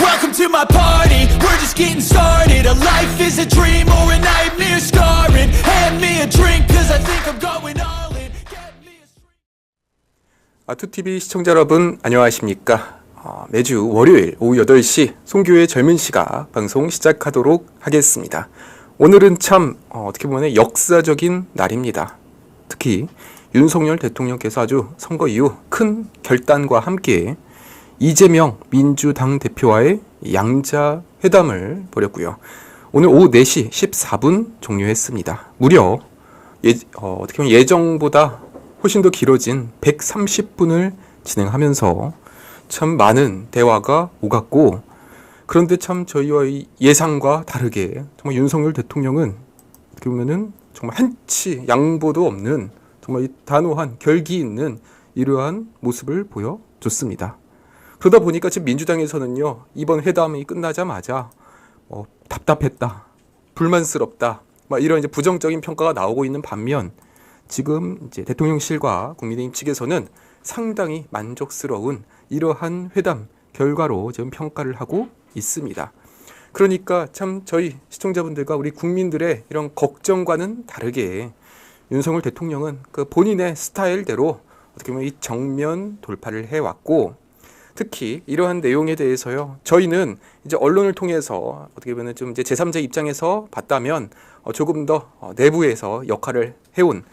Welcome to my party, we're just getting started. A life is a dream or a nightmare scarring. Hand me a drink cause I think I'm going all in. Get me a 아투TV 시청자 여러분 안녕하십니까. 매주 월요일 오후 8시 송교의 젊은 시각 방송 시작하도록 하겠습니다. 오늘은 참 어떻게 보면 역사적인 날입니다. 특히 윤석열 대통령께서 아주 선거 이후 큰 결단과 함께 이재명 민주당 대표와의 양자 회담을 벌였고요. 오늘 오후 4시 14분 종료했습니다. 무려 어떻게 보면 예정보다 훨씬 더 길어진 130분을 진행하면서 참 많은 대화가 오갔고, 그런데 참 저희와의 예상과 다르게 정말 윤석열 대통령은 어떻게 보면은 정말 한치 양보도 없는 정말 단호한 결기 있는 이러한 모습을 보여줬습니다. 그러다 보니까 지금 민주당에서는요, 이번 회담이 끝나자마자 답답했다, 불만스럽다, 이런 이제 부정적인 평가가 나오고 있는 반면, 지금 이제 대통령실과 국민의힘 측에서는 상당히 만족스러운 이러한 회담 결과로 지금 평가를 하고 있습니다. 그러니까 참 저희 시청자분들과 우리 국민들의 이런 걱정과는 다르게 윤석열 대통령은 그 본인의 스타일대로 어떻게 보면 이 정면 돌파를 해왔고, 특히 이러한 내용에 대해서요, 저희는 이제 언론을 통해서 어떻게 보면 좀 이제 제3자 입장에서 봤다면 조금 더 내부에서 역할을 해온,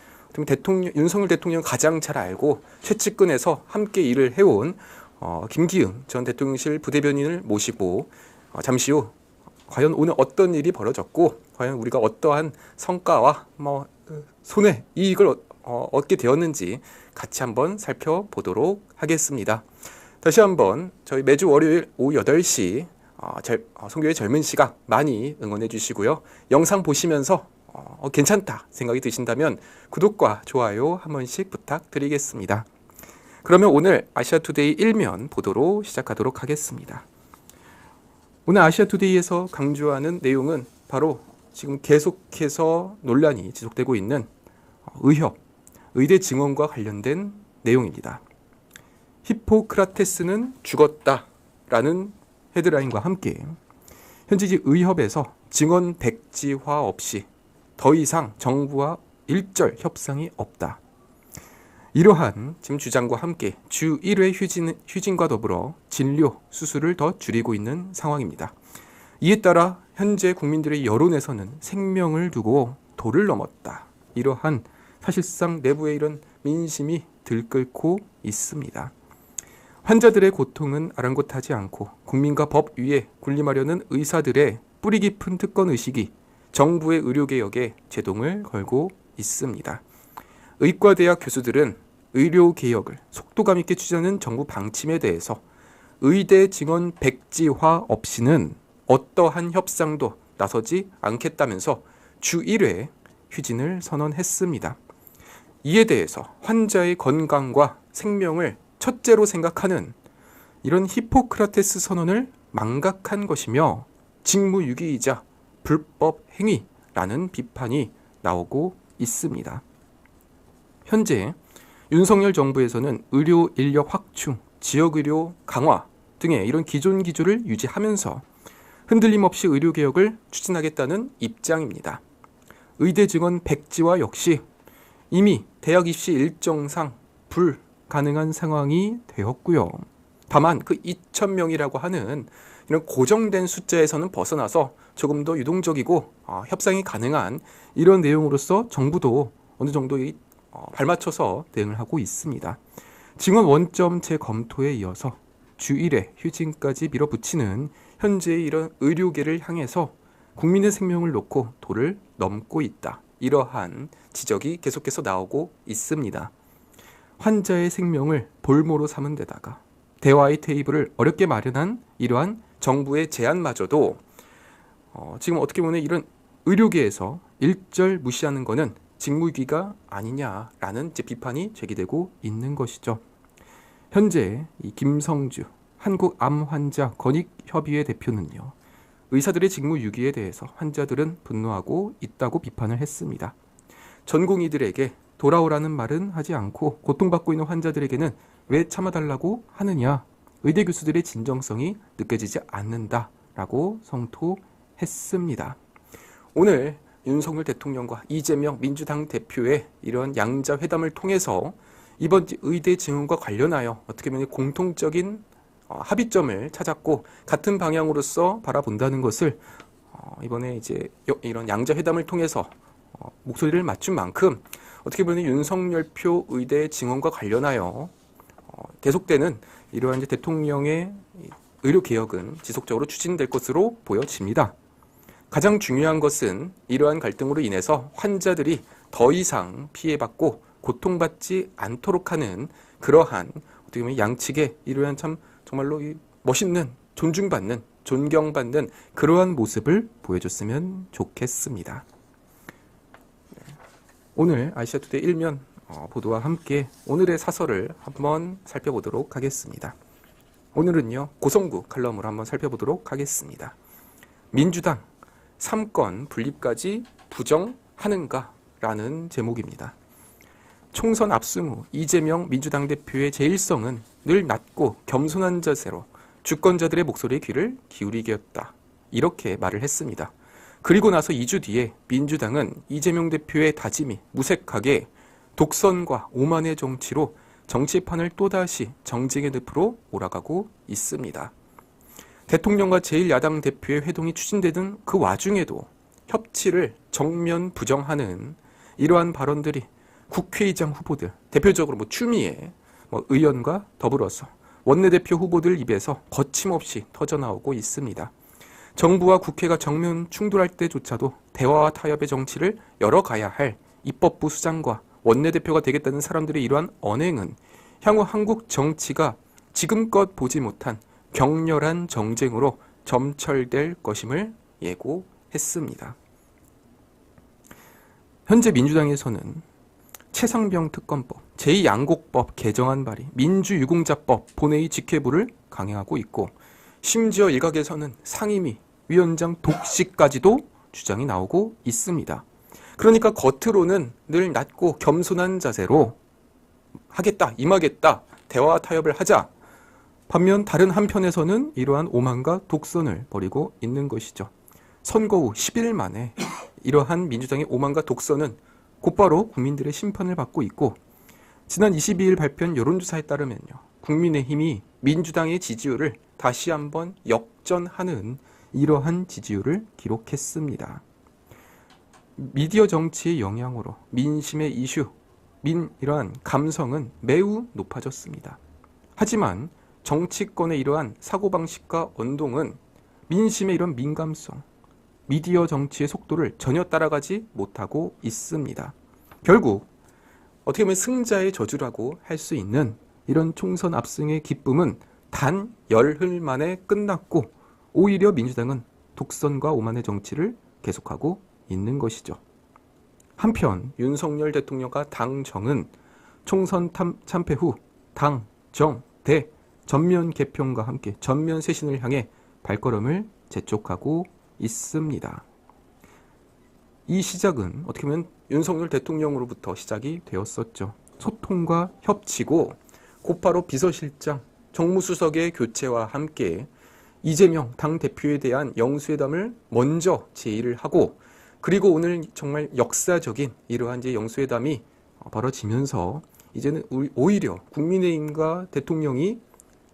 윤석열 대통령 가장 잘 알고 최측근에서 함께 일을 해온 김기흥 전 대통령실 부대변인을 모시고 잠시 후 과연 오늘 어떤 일이 벌어졌고, 과연 우리가 어떠한 성과와 손해, 이익을 얻게 되었는지 같이 한번 살펴보도록 하겠습니다. 다시 한번 저희 매주 월요일 오후 8시 송교의 젊은 시각 많이 응원해 주시고요. 영상 보시면서 괜찮다 생각이 드신다면 구독과 좋아요 한 번씩 부탁드리겠습니다. 그러면 오늘 아시아투데이 1면 보도록 시작하도록 하겠습니다. 오늘 아시아투데이에서 강조하는 내용은 바로 지금 계속해서 논란이 지속되고 있는 의대 증언과 관련된 내용입니다. 히포크라테스는 죽었다라는 헤드라인과 함께 현재 의협에서 증언 백지화 없이 더 이상 정부와 일절 협상이 없다. 이러한 지금 주장과 함께 주 1회 휴진과 더불어 진료, 수술을 더 줄이고 있는 상황입니다. 이에 따라 현재 국민들의 여론에서는 생명을 두고 도를 넘었다. 이러한 사실상 내부의 이런 민심이 들끓고 있습니다. 환자들의 고통은 아랑곳하지 않고 국민과 법 위에 군림하려는 의사들의 뿌리 깊은 특권 의식이 정부의 의료개혁에 제동을 걸고 있습니다. 의과대학 교수들은 의료개혁을 속도감 있게 추진하는 정부 방침에 대해서 의대 증언 백지화 없이는 어떠한 협상도 나서지 않겠다면서 주 1회 휴진을 선언했습니다. 이에 대해서 환자의 건강과 생명을 첫째로 생각하는 이런 히포크라테스 선언을 망각한 것이며 직무유기이자 불법 행위라는 비판이 나오고 있습니다. 현재 윤석열 정부에서는 의료 인력 확충, 지역의료 강화 등의 이런 기존 기조를 유지하면서 흔들림 없이 의료개혁을 추진하겠다는 입장입니다. 의대 증언 백지화 역시 이미 대학 입시 일정상 불가능한 상황이 되었고요. 다만 그 2,000명이라고 하는 이런 고정된 숫자에서는 벗어나서 조금 더 유동적이고 협상이 가능한 이런 내용으로서 정부도 어느 정도 발맞춰서 대응을 하고 있습니다. 증언 원점 재검토에 이어서 주 1회 휴진까지 밀어붙이는 현재의 이런 의료계를 향해서 국민의 생명을 놓고 도를 넘고 있다. 이러한 지적이 계속해서 나오고 있습니다. 환자의 생명을 볼모로 삼은 데다가 대화의 테이블을 어렵게 마련한 이러한 정부의 제안마저도 지금 어떻게 보면 이런 의료계에서 일절 무시하는 것은 직무유기가 아니냐라는 비판이 제기되고 있는 것이죠. 현재 이 김성주 한국암환자권익협의회 대표는요, 의사들의 직무유기에 대해서 환자들은 분노하고 있다고 비판을 했습니다. 전공의들에게 돌아오라는 말은 하지 않고 고통받고 있는 환자들에게는 왜 참아달라고 하느냐, 의대 교수들의 진정성이 느껴지지 않는다라고 성토했습니다. 오늘 윤석열 대통령과 이재명 민주당 대표의 이런 양자 회담을 통해서 이번 의대 증원과 관련하여 어떻게 보면 공통적인 합의점을 찾았고 같은 방향으로서 바라본다는 것을 이번에 이제 이런 양자 회담을 통해서 목소리를 맞춘 만큼 어떻게 보면 윤석열표 의대 증원과 관련하여 계속되는 이러한 이제 대통령의 의료 개혁은 지속적으로 추진될 것으로 보여집니다. 가장 중요한 것은 이러한 갈등으로 인해서 환자들이 더 이상 피해받고 고통받지 않도록 하는 그러한 어떻게 보면 양측의 이러한 참 정말로 멋있는 존중받는 존경받는 그러한 모습을 보여줬으면 좋겠습니다. 오늘 아시아투데이 1면 보도와 함께 오늘의 사설을 한번 살펴보도록 하겠습니다. 오늘은요 고성구 칼럼으로 한번 살펴보도록 하겠습니다. 민주당 3건 분립까지 부정하는가? 라는 제목입니다. 총선 압승 후 이재명 민주당 대표의 제일성은 늘 낮고 겸손한 자세로 주권자들의 목소리에 귀를 기울이기였다. 이렇게 말을 했습니다. 그리고 나서 2주 뒤에 민주당은 이재명 대표의 다짐이 무색하게 독선과 오만의 정치로 정치판을 또다시 정쟁의 늪으로 몰아가고 있습니다. 대통령과 제1야당 대표의 회동이 추진되던 그 와중에도 협치를 정면 부정하는 이러한 발언들이 국회의장 후보들, 대표적으로 추미애 의원과 더불어서 원내대표 후보들 입에서 거침없이 터져나오고 있습니다. 정부와 국회가 정면 충돌할 때조차도 대화와 타협의 정치를 열어가야 할 입법부 수장과 원내대표가 되겠다는 사람들의 이러한 언행은 향후 한국 정치가 지금껏 보지 못한 격렬한 정쟁으로 점철될 것임을 예고했습니다. 현재 민주당에서는 최상병 특검법, 제2양곡법 개정안 발의, 민주유공자법 본회의 직회부를 강행하고 있고 심지어 일각에서는 상임위, 위원장 독식까지도 주장이 나오고 있습니다. 그러니까 겉으로는 늘 낮고 겸손한 자세로 하겠다, 임하겠다, 대화와 타협을 하자. 반면 다른 한편에서는 이러한 오만과 독선을 벌이고 있는 것이죠. 선거 후 10일 만에 이러한 민주당의 오만과 독선은 곧바로 국민들의 심판을 받고 있고 지난 22일 발표한 여론조사에 따르면요. 국민의힘이 민주당의 지지율을 다시 한번 역전하는 이러한 지지율을 기록했습니다. 미디어 정치의 영향으로 민심의 이슈, 이러한 감성은 매우 높아졌습니다. 하지만 정치권의 이러한 사고방식과 언동은 민심의 이런 민감성, 미디어 정치의 속도를 전혀 따라가지 못하고 있습니다. 결국 어떻게 보면 승자의 저주라고 할 수 있는 이런 총선 압승의 기쁨은 단 열흘 만에 끝났고 오히려 민주당은 독선과 오만의 정치를 계속하고 있는 것이죠. 한편 윤석열 대통령과 당정은 총선 참패 후 당, 정, 대 전면 개편과 함께 전면 쇄신을 향해 발걸음을 재촉하고 있습니다. 이 시작은 어떻게 보면 윤석열 대통령으로부터 시작이 되었었죠. 소통과 협치고 곧바로 비서실장, 정무수석의 교체와 함께 이재명 당대표에 대한 영수회담을 먼저 제의를 하고 그리고 오늘 정말 역사적인 이러한 이제 영수회담이 벌어지면서 이제는 오히려 국민의힘과 대통령이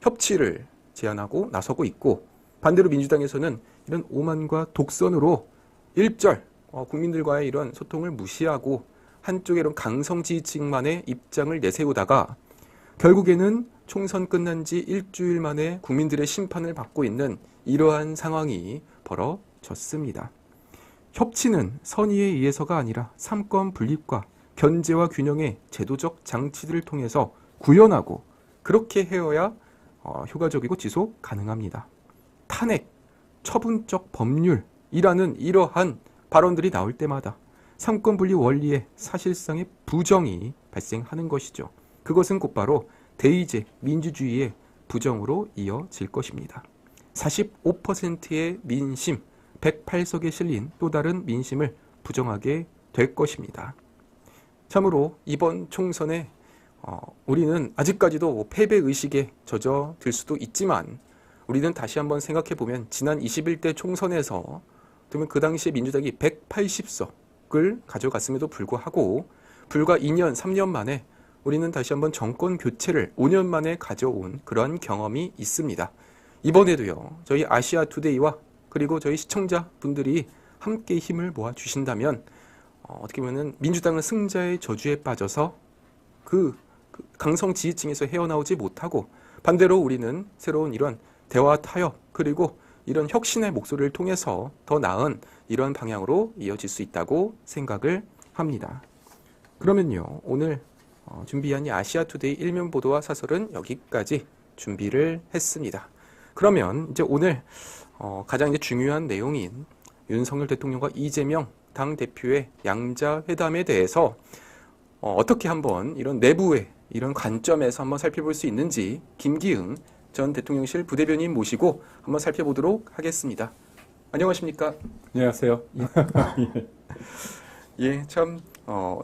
협치를 제안하고 나서고 있고 반대로 민주당에서는 이런 오만과 독선으로 일절 국민들과의 이런 소통을 무시하고 한쪽의 이런 강성 지지층만의 입장을 내세우다가 결국에는 총선 끝난 지 일주일 만에 국민들의 심판을 받고 있는 이러한 상황이 벌어졌습니다. 협치는 선의에 의해서가 아니라 삼권 분립과 견제와 균형의 제도적 장치들을 통해서 구현하고 그렇게 해야 효과적이고 지속 가능합니다. 탄핵, 처분적 법률이라는 이러한 발언들이 나올 때마다 삼권분리 원리의 사실상의 부정이 발생하는 것이죠. 그것은 곧바로 대의제 민주주의의 부정으로 이어질 것입니다. 45%의 민심, 108석에 실린 또 다른 민심을 부정하게 될 것입니다. 참으로 이번 총선에 우리는 아직까지도 패배 의식에 젖어들 수도 있지만 우리는 다시 한번 생각해 보면 지난 21대 총선에서 그러면 그 당시에 민주당이 180석을 가져갔음에도 불구하고 불과 2년, 3년 만에 우리는 다시 한번 정권 교체를 5년 만에 가져온 그런 경험이 있습니다. 이번에도요, 저희 아시아 투데이와 그리고 저희 시청자분들이 함께 힘을 모아 주신다면 어떻게 보면 민주당은 승자의 저주에 빠져서 그 강성 지지층에서 헤어나오지 못하고 반대로 우리는 새로운 이런 대화 타협 그리고 이런 혁신의 목소리를 통해서 더 나은 이런 방향으로 이어질 수 있다고 생각을 합니다. 그러면요, 오늘 준비한 이 아시아투데이 일면 보도와 사설은 여기까지 준비를 했습니다. 그러면 이제 오늘 가장 이제 중요한 내용인 윤석열 대통령과 이재명 당 대표의 양자 회담에 대해서 어떻게 한번 이런 내부의 이런 관점에서 한번 살펴볼 수 있는지 김기흥 전 대통령실 부대변인 모시고 한번 살펴보도록 하겠습니다. 안녕하십니까? 안녕하세요. 예, 참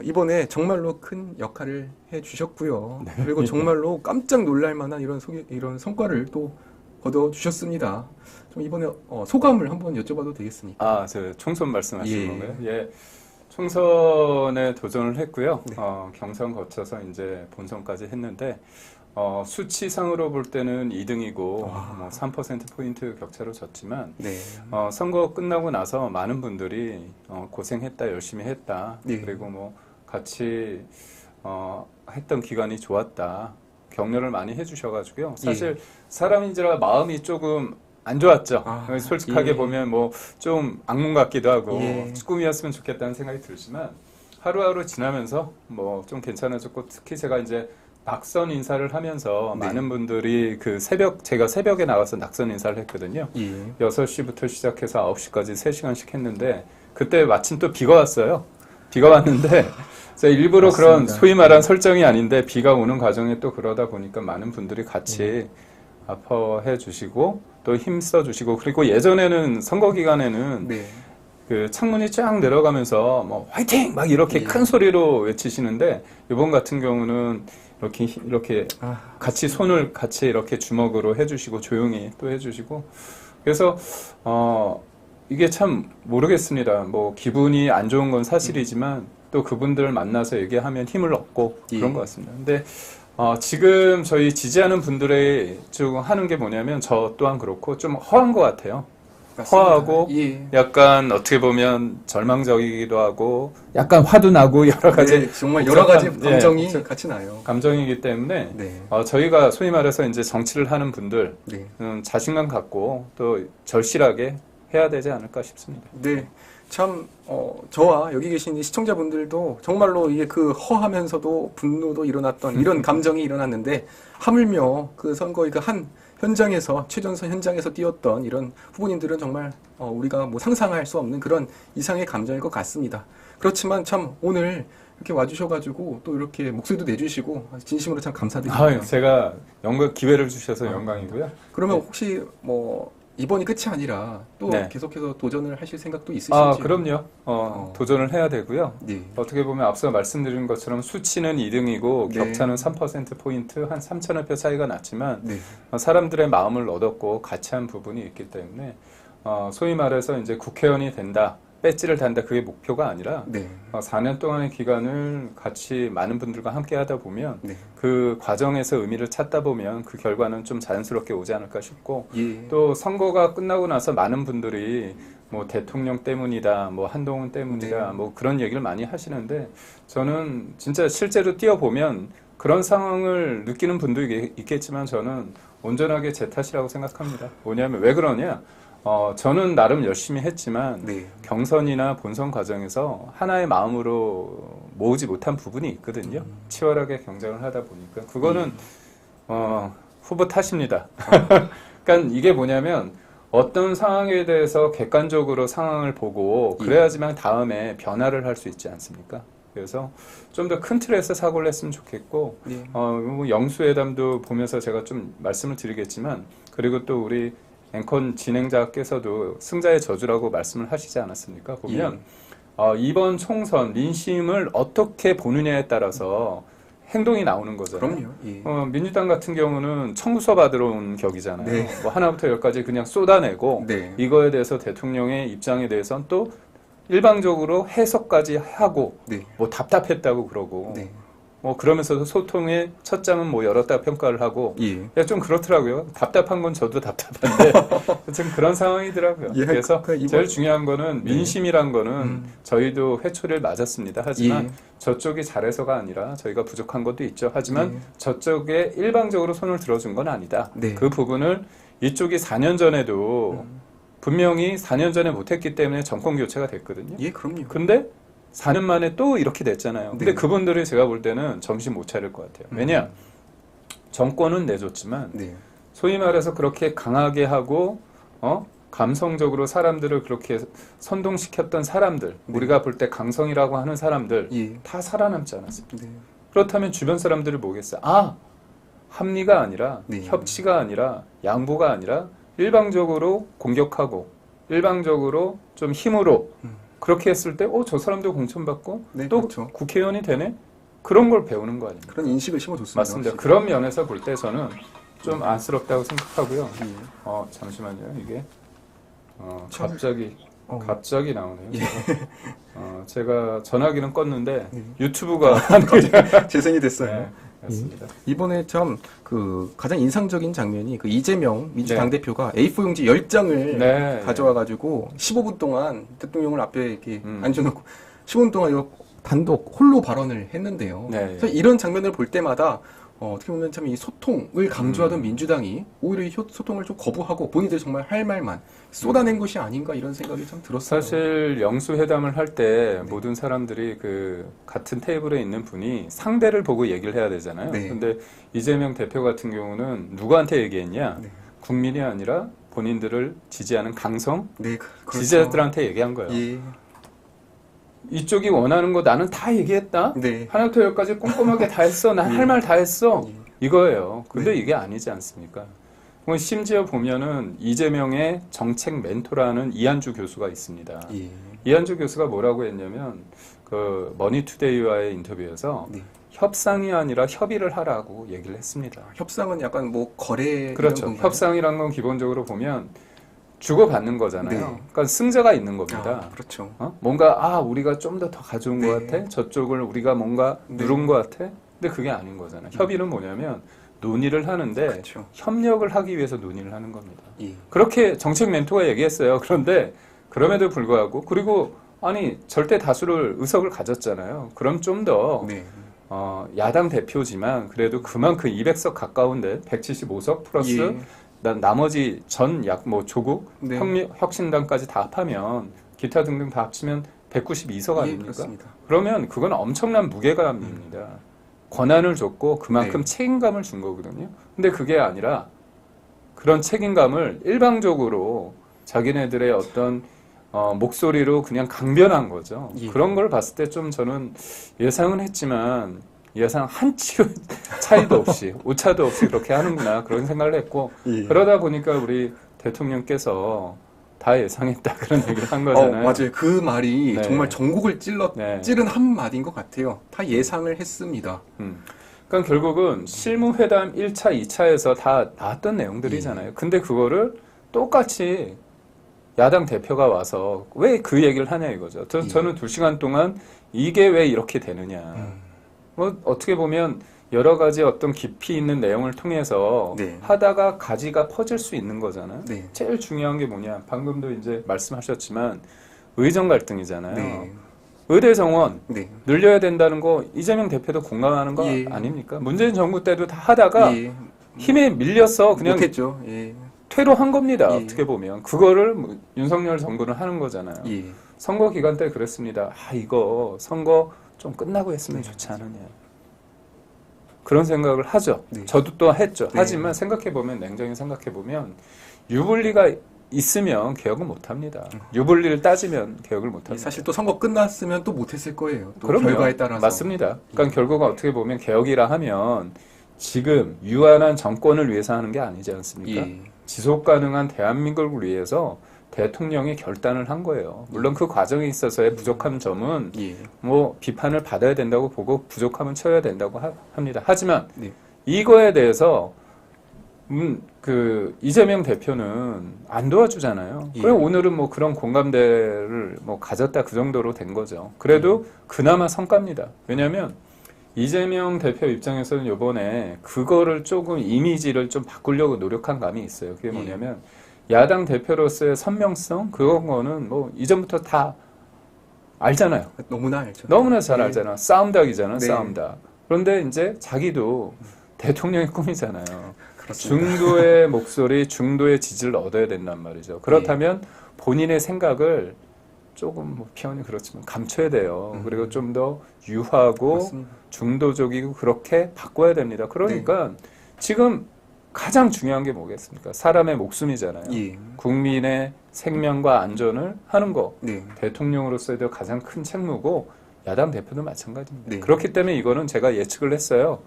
이번에 정말로 큰 역할을 해주셨고요. 그리고 정말로 깜짝 놀랄 만한 이런 성과를 또 거둬 주셨습니다. 좀 이번에 소감을 한번 여쭤봐도 되겠습니까? 저 총선 말씀하시는 예. 건가요? 예. 총선에 도전을 했고요. 네. 경선 거쳐서 이제 본선까지 했는데 수치상으로 볼 때는 2등이고 뭐 3%포인트 격차로 졌지만 네. 선거 끝나고 나서 많은 분들이 고생했다, 열심히 했다. 네. 그리고 뭐 같이 했던 기간이 좋았다. 격려를 많이 해주셔가지고요. 사실 사람인지라 마음이 조금 안 좋았죠. 솔직하게 예. 보면 뭐 좀 악몽 같기도 하고 예. 꿈이었으면 좋겠다는 생각이 들지만 하루하루 지나면서 뭐 좀 괜찮아졌고 특히 제가 이제 낙선 인사를 하면서 네. 많은 분들이 제가 새벽에 나가서 낙선 인사를 했거든요. 예. 6시부터 시작해서 9시까지 3시간씩 했는데 그때 마침 또 비가 왔어요. 비가 왔는데 제가 일부러 맞습니다. 그런 소위 말한 설정이 아닌데 비가 오는 과정에 또 그러다 보니까 많은 분들이 같이 아파해 주시고 또 힘써 주시고 그리고 예전에는 선거 기간에는 네. 그 창문이 쫙 내려가면서 뭐 화이팅 막 이렇게 예. 큰 소리로 외치시는데 이번 같은 경우는 이렇게 같이 손을 같이 이렇게 주먹으로 해주시고 조용히 또 해주시고 그래서 이게 참 모르겠습니다. 뭐 기분이 안 좋은 건 사실이지만 또 그분들을 만나서 얘기하면 힘을 얻고 그런 예. 것 같습니다. 근데 지금 저희 지지하는 분들의 좀 하는 게 뭐냐면 저 또한 그렇고 좀 허한 것 같아요. 맞습니다. 허하고 예. 약간 어떻게 보면 절망적이기도 하고 약간 화도 나고 여러 가지 네, 정말 여러 가지 복잡한, 감정이 예, 같이 나요. 감정이기 때문에 네. 저희가 소위 말해서 이제 정치를 하는 분들 네. 자신감 갖고 또 절실하게 해야 되지 않을까 싶습니다. 네. 참, 저와 여기 계신 이 시청자분들도 정말로 이게 그 허하면서도 분노도 일어났던 이런 감정이 일어났는데 하물며 그 선거의 그 한 현장에서, 최전선 현장에서 뛰었던 이런 후보님들은 정말 우리가 뭐 상상할 수 없는 그런 이상의 감정일 것 같습니다. 그렇지만 참 오늘 이렇게 와주셔가지고 또 이렇게 목소리도 내주시고 진심으로 참 감사드립니다. 제가 기회를 주셔서 영광이고요. 그러면 네. 혹시 뭐 이번이 끝이 아니라 또 네. 계속해서 도전을 하실 생각도 있으신지? 그럼요. 도전을 해야 되고요. 네. 어떻게 보면 앞서 말씀드린 것처럼 수치는 2등이고 네. 격차는 3%포인트 한 3천여 표 차이가 났지만 네. 사람들의 마음을 얻었고 같이 한 부분이 있기 때문에 소위 말해서 이제 국회의원이 된다, 배지를 단다 그게 목표가 아니라 네. 4년 동안의 기간을 같이 많은 분들과 함께 하다 보면 네. 그 과정에서 의미를 찾다 보면 그 결과는 좀 자연스럽게 오지 않을까 싶고 예. 또 선거가 끝나고 나서 많은 분들이 뭐 대통령 때문이다, 뭐 한동훈 때문이다, 네. 뭐 그런 얘기를 많이 하시는데 저는 진짜 실제로 뛰어보면 그런 상황을 느끼는 분도 있겠지만 저는 온전하게 제 탓이라고 생각합니다. 뭐냐면 왜 그러냐? 저는 나름 열심히 했지만 네. 경선이나 본선 과정에서 하나의 마음으로 모으지 못한 부분이 있거든요. 치열하게 경쟁을 하다 보니까 그거는 후보 탓입니다. 그러니까 이게 뭐냐면 어떤 상황에 대해서 객관적으로 상황을 보고 그래야지만 다음에 변화를 할 수 있지 않습니까? 그래서 좀 더 큰 틀에서 사고를 했으면 좋겠고 네. 뭐 영수회담도 보면서 제가 좀 말씀을 드리겠지만 그리고 또 우리 앵커 진행자께서도 승자의 저주라고 말씀을 하시지 않았습니까? 보면 이번 총선 민심을 어떻게 보느냐에 따라서 행동이 나오는 거잖아요. 그럼요. 예. 민주당 같은 경우는 청구서 받으러 온 격이잖아요. 네. 뭐 하나부터 열까지 그냥 쏟아내고 네. 이거에 대해서 대통령의 입장에 대해서는 또 일방적으로 해석까지 하고 네. 뭐 답답했다고 그러고 네. 뭐 그러면서도 소통의 첫 장은 뭐 열었다 평가를 하고 예. 야, 좀 그렇더라고요. 답답한 건 저도 답답한데 좀 그런 상황이더라고요. 예, 그래서 이번- 제일 중요한 거는 네. 민심이란 거는 저희도 회초리를 맞았습니다. 하지만 예. 저쪽이 잘해서가 아니라 저희가 부족한 것도 있죠. 하지만 네. 저쪽에 일방적으로 손을 들어준 건 아니다. 네. 그 부분을 이쪽이 4년 전에도 분명히 4년 전에 못했기 때문에 정권 교체가 됐거든요. 예, 그럼요. 근데 4년 만에 또 이렇게 됐잖아요. 근데 네. 그분들이 제가 볼 때는 정신 못 차릴 것 같아요. 왜냐? 정권은 내줬지만 네. 소위 말해서 그렇게 강하게 하고 감성적으로 사람들을 그렇게 선동시켰던 사람들, 네. 우리가 볼 때 강성이라고 하는 사람들 예. 다 살아남지 않았습니다. 네. 그렇다면 주변 사람들이 뭐겠어요? 아, 합리가 아니라 네. 협치가 아니라 양보가 아니라 일방적으로 공격하고 일방적으로 좀 힘으로 그렇게 했을 때 저 사람도 공천받고 네, 또 그렇죠. 국회의원이 되네? 그런 걸 배우는 거 아닙니까? 그런 인식을 심어줬습니다. 맞습니다. 확실히. 그런 면에서 볼 때 저는 좀 안쓰럽다고 생각하고요. 예. 잠시만요. 이게 참- 갑자기 나오네요. 예. 제가 전화기는 껐는데 네. 유튜브가 재생이 됐어요. 네, 맞습니다. 이번에 참 그 가장 인상적인 장면이 그 이재명 민주당 네. 대표가 A4 용지 10장을 네. 가져와가지고 15분 동안 대통령을 앞에 이렇게 음. 앉혀놓고 15분 동안 이거 단독 홀로 발언을 했는데요. 네. 그래서 이런 장면을 볼 때마다 어떻게 보면 참 이 소통을 강조하던 민주당이 오히려 이 소통을 좀 거부하고 본인들이 정말 할 말만 쏟아낸 것이 아닌가 이런 생각이 참 들었어요. 사실 영수회담을 할 때 모든 사람들이 그 같은 테이블에 있는 분이 상대를 보고 얘기를 해야 되잖아요. 네. 근데 이재명 대표 같은 경우는 누구한테 얘기했냐? 네. 국민이 아니라 본인들을 지지하는 강성 네, 그렇죠. 지지자들한테 얘기한 거예요. 예. 이쪽이 원하는 거 나는 다 얘기했다. 네. 하나부터 열까지 꼼꼼하게 다 했어. 난 할 말 다 했어. 예. 이거예요. 근데 네. 이게 아니지 않습니까? 심지어 보면은 이재명의 정책 멘토라는 이한주 교수가 있습니다. 예. 이한주 교수가 뭐라고 했냐면 그 머니투데이와의 인터뷰에서 네. 협상이 아니라 협의를 하라고 얘기를 했습니다. 협상은 약간 뭐 거래 그렇죠. 이런 건가요? 협상이란 건 기본적으로 보면 주고받는 거잖아요. 네. 그러니까 승자가 있는 겁니다. 아, 그렇죠. 뭔가 우리가 좀 더 가져온 네. 것 같아. 저쪽을 우리가 뭔가 네. 누른 것 같아. 근데 그게 아닌 거잖아요. 협의는 뭐냐면 논의를 하는데 그렇죠. 협력을 하기 위해서 논의를 하는 겁니다. 예. 그렇게 정책 멘토가 얘기했어요. 그런데 그럼에도 불구하고 그리고 아니 절대 다수를 의석을 가졌잖아요. 그럼 좀 더 네. 야당 대표지만 그래도 그만큼 200석 가까운데 175석 플러스 예. 나머지 전 조국 네. 혁신당까지 다 합하면 기타 등등 다 합치면 192석 예, 아닙니까? 그렇습니다. 그러면 그건 엄청난 무게감입니다. 권한을 줬고 그만큼 네. 책임감을 준 거거든요. 근데 그게 아니라 그런 책임감을 일방적으로 자기네들의 어떤 목소리로 그냥 강변한 거죠. 예. 그런 걸 봤을 때 좀 저는 예상은 했지만 예상 한 치의 차이도 없이 오차도 없이 그렇게 하는구나 그런 생각을 했고 예. 그러다 보니까 우리 대통령께서 다 예상했다 그런 얘기를 한 거잖아요. 맞아요. 그 말이 네. 정말 전국을 네. 찌른 한마디인 것 같아요. 다 예상을 했습니다. 그러니까 결국은 실무회담 1차, 2차에서 다 나왔던 내용들이잖아요. 근데 그거를 똑같이 야당 대표가 와서 왜 그 얘기를 하냐 이거죠. 저는 2시간 동안 이게 왜 이렇게 되느냐. 뭐 어떻게 보면 여러 가지 어떤 깊이 있는 내용을 통해서 네. 하다가 가지가 퍼질 수 있는 거잖아요. 네. 제일 중요한 게 뭐냐. 방금도 이제 말씀하셨지만 의정 갈등이잖아요. 네. 의대 정원 네. 늘려야 된다는 거 이재명 대표도 공감하는 거 예. 아닙니까? 문재인 정부 때도 다 하다가 예. 힘에 밀려서 그냥 못했죠. 예. 퇴로한 겁니다. 예. 어떻게 보면 그거를 윤석열 정부는 하는 거잖아요. 예. 선거 기간 때 그랬습니다. 이거 선거 좀 끝나고 했으면 좋지 않느냐. 그런 생각을 하죠. 네. 저도 또 했죠. 네. 하지만 생각해보면 냉정히 생각해보면 유불리가 있으면 개혁은 못합니다. 유불리를 따지면 개혁을 못합니다. 사실 또 선거 끝났으면 또 못했을 거예요. 또 그럼요. 결과에 따라서. 맞습니다. 그러니까 결국은 어떻게 보면 개혁이라 하면 지금 유한한 정권을 위해서 하는 게 아니지 않습니까? 예. 지속 가능한 대한민국을 위해서 대통령이 결단을 한 거예요. 물론 그 과정에 있어서의 부족한 점은 예. 뭐 비판을 받아야 된다고 보고 부족하면 쳐야 된다고 합니다. 하지만 네. 이거에 대해서 그 이재명 대표는 안 도와주잖아요. 예. 그래서 오늘은 뭐 그런 공감대를 뭐 가졌다 그 정도로 된 거죠. 그래도 그나마 성과입니다. 왜냐하면 이재명 대표 입장에서는 이번에 그거를 조금 이미지를 좀 바꾸려고 노력한 감이 있어요. 그게 뭐냐면 야당 대표로서의 선명성 그거는 뭐 이전부터 다 알잖아요. 너무나 알죠. 너무나 잘 예. 알잖아. 싸움닭이잖아. 네. 싸움닭. 그런데 이제 자기도 대통령의 꿈이잖아요. 그렇습니다. 중도의 목소리, 중도의 지지를 얻어야 된단 말이죠. 그렇다면 본인의 생각을 조금 뭐 표현이 그렇지만 감춰야 돼요. 그리고 좀 더 유하고 맞습니다. 중도적이고 그렇게 바꿔야 됩니다. 그러니까 지금 가장 중요한 게 뭐겠습니까? 사람의 목숨이잖아요. 예. 국민의 생명과 안전을 하는 거. 네. 대통령으로서의 가장 큰 책무고 야당 대표도 마찬가지입니다. 네. 그렇기 때문에 이거는 제가 예측을 했어요.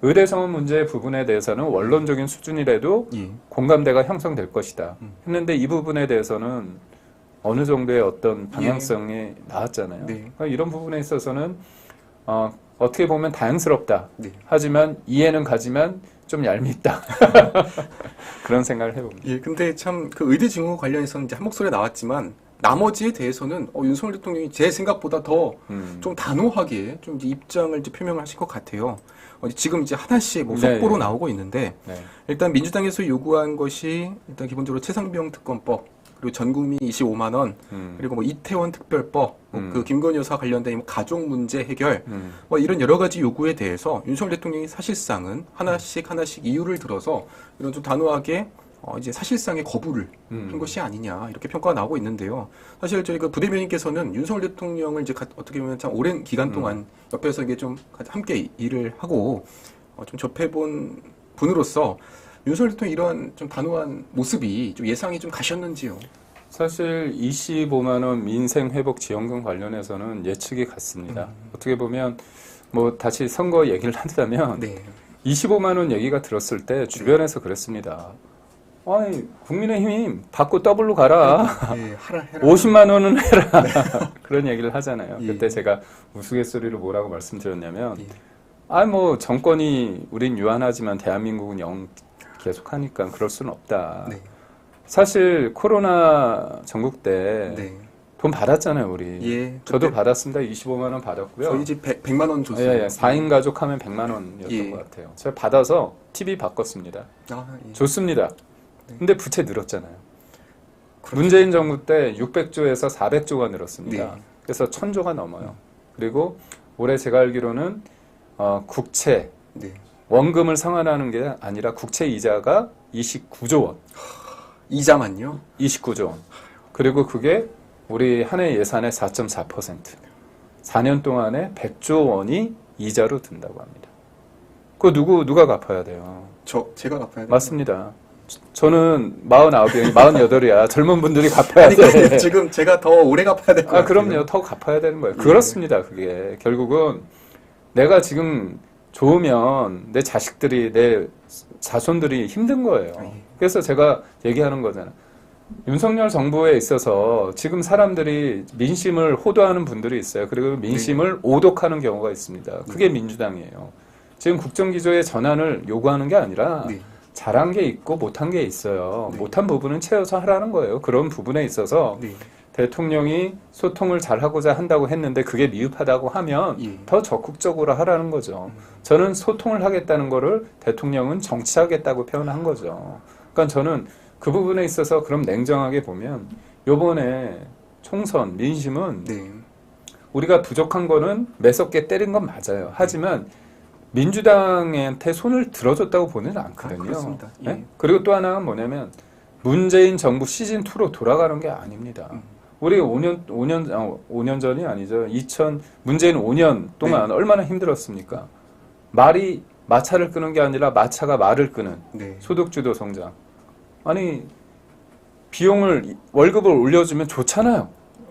의대성원 문제 부분에 대해서는 원론적인 수준이라도 예. 공감대가 형성될 것이다. 했는데 이 부분에 대해서는 어느 정도의 어떤 방향성이 나왔잖아요. 네. 그러니까 이런 부분에 있어서는 어떻게 보면 다양스럽다. 네. 하지만 이해는 가지만 좀 얄밉다. 그런 생각을 해봅니다. 예, 근데 참 그 의대 증후 관련해서는 이제 한 목소리 나왔지만 나머지에 대해서는 윤석열 대통령이 제 생각보다 더 좀 단호하게 좀 이제 입장을 이제 표명을 하실 것 같아요. 지금 이제 하나씩 뭐 네, 속보로 네. 나오고 있는데 네. 일단 민주당에서 요구한 것이 일단 기본적으로 최상병 특검법 그리고 전국민 25만 원 그리고 뭐 이태원 특별법 그 김건희 여사 관련된 뭐 가족 문제 해결 뭐 이런 여러 가지 요구에 대해서 윤석열 대통령이 사실상은 하나씩 이유를 들어서 이런 좀 단호하게 이제 사실상의 거부를 한 것이 아니냐 이렇게 평가가 나오고 있는데요. 사실 저희 그 부대변인께서는 윤석열 대통령을 이제 어떻게 보면 참 오랜 기간 동안 옆에서 이게 좀 함께 일을 하고 좀 접해본 분으로서 윤석열 대통령 이러한 좀 단호한 모습이 좀 예상이 좀 가셨는지요? 사실 25만 원 민생 회복 지원금 관련해서는 예측이 같습니다. 어떻게 보면 뭐 다시 선거 얘기를 한다면 네. 25만 원 얘기가 들었을 때 주변에서 그랬습니다. 아니 국민의힘 받고 더블로 가라. 네, 해라. 50만 원은 해라. 그런 얘기를 하잖아요. 예. 그때 제가 우스갯소리로 뭐라고 말씀드렸냐면 예. 뭐 정권이 우린 유한하지만 대한민국은 영 계속하니까 그럴 수는 없다. 네. 사실 코로나 전국 때 돈 네. 받았잖아요, 우리. 예. 저도 그때 받았습니다. 25만 원 받았고요. 저희 집 100만 원 줬어요. 예, 4인 가족 하면 100만 원이었던 예. 것 같아요. 제가 받아서 TV 바꿨습니다. 예. 좋습니다. 네. 근데 부채 늘었잖아요. 그렇죠. 문재인 정부 때 600조에서 400조가 늘었습니다. 네. 그래서 1000조가 넘어요. 그리고 올해 제가 알기로는 국채, 네. 원금을 상환하는 게 아니라 국채 이자가 29조 원. 이자만요? 29조 원. 그리고 그게 우리 한 해 예산의 4.4%. 4년 동안에 100조 원이 이자로 든다고 합니다. 그거 누가 갚아야 돼요? 제가 갚아야 돼요. 맞습니다. 저는 49이야, 48이야. 젊은 분들이 갚아야 아니, 돼. 지금 제가 더 오래 갚아야 될 것 같아요. 그럼요. 더 갚아야 되는 거예요. 예. 그렇습니다. 그게. 결국은 내가 지금 좋으면 내 자식들이, 내 자손들이 힘든 거예요. 예. 그래서 제가 얘기하는 거잖아요. 윤석열 정부에 있어서 지금 사람들이 민심을 호도하는 분들이 있어요. 그리고 민심을 오독하는 경우가 있습니다. 그게 민주당이에요. 지금 국정기조의 전환을 요구하는 게 아니라 네. 잘한 게 있고 못한 게 있어요. 네. 못한 부분은 채워서 하라는 거예요. 그런 부분에 있어서 네. 대통령이 소통을 잘 하고자 한다고 했는데 그게 미흡하다고 하면 예. 더 적극적으로 하라는 거죠. 저는 소통을 하겠다는 거를 대통령은 정치하겠다고 표현한 거죠. 그러니까 저는 그 부분에 있어서 그럼 냉정하게 보면 요번에 총선 민심은 네. 우리가 부족한 거는 매섭게 때린 건 맞아요. 하지만 민주당한테 손을 들어줬다고 보지는 않거든요. 그렇습니다. 예. 네? 그리고 또 하나가 뭐냐면 문재인 정부 시즌2로 돌아가는 게 아닙니다. 우리 5년 전이 아니죠. 문재인 5년 동안 얼마나 힘들었습니까? 마차를 끄는 게 아니라 마차가 말을 끄는 네. 소득주도 성장. 아니, 월급을 올려주면 좋잖아요.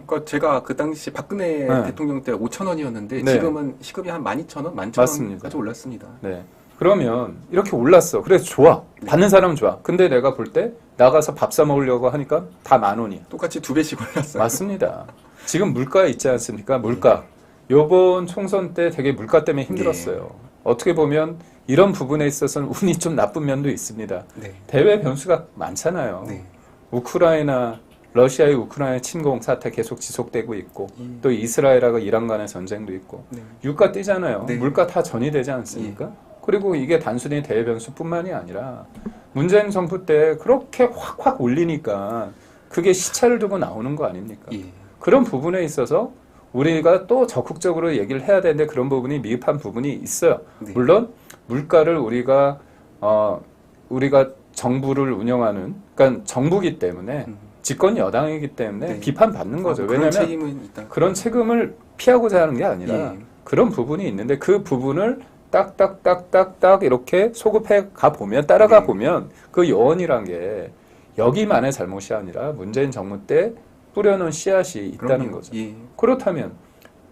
그러니까 제가 그 당시 박근혜 네. 대통령 때 5,000원이었는데 네. 지금은 시급이 한 12,000원, 11,000원까지 맞습니다. 올랐습니다. 네. 그러면 이렇게 올랐어. 그래서 좋아. 받는 사람은 좋아. 근데 내가 볼 때 나가서 밥 사 먹으려고 하니까 다 10,000원이야. 똑같이 2배씩 올랐어요. 맞습니다. 지금 물가 있지 않습니까? 물가. 요번 총선 때 되게 물가 때문에 힘들었어요. 어떻게 보면 이런 부분에 있어서는 운이 좀 나쁜 면도 있습니다. 네. 대외 변수가 많잖아요. 네. 우크라이나, 러시아의 우크라이나 침공 사태 계속 지속되고 있고 또 이스라엘하고 이란 간의 전쟁도 있고 네. 유가 뛰잖아요. 네. 물가 다 전이되지 않습니까? 그리고 이게 단순히 대외 변수뿐만이 아니라 문재인 정부 때 그렇게 확확 올리니까 그게 시차를 두고 나오는 거 아닙니까? 예. 그런 부분에 있어서 우리가 또 적극적으로 얘기를 해야 되는데 그런 부분이 미흡한 부분이 있어요. 네. 물론 물가를 우리가 정부를 운영하는, 그러니까 정부기 때문에 집권 여당이기 때문에 네. 비판받는 거죠. 그런 왜냐하면 책임은 있다. 그런 책임을 피하고자 하는 게 아니라 예. 그런 부분이 있는데 그 부분을 딱딱딱딱딱 이렇게 소급해 가 보면 따라가 네. 보면 그 요원이란 게 여기만의 잘못이 아니라 문재인 정부 때 뿌려놓은 씨앗이 있다는 그럼요. 거죠. 예. 그렇다면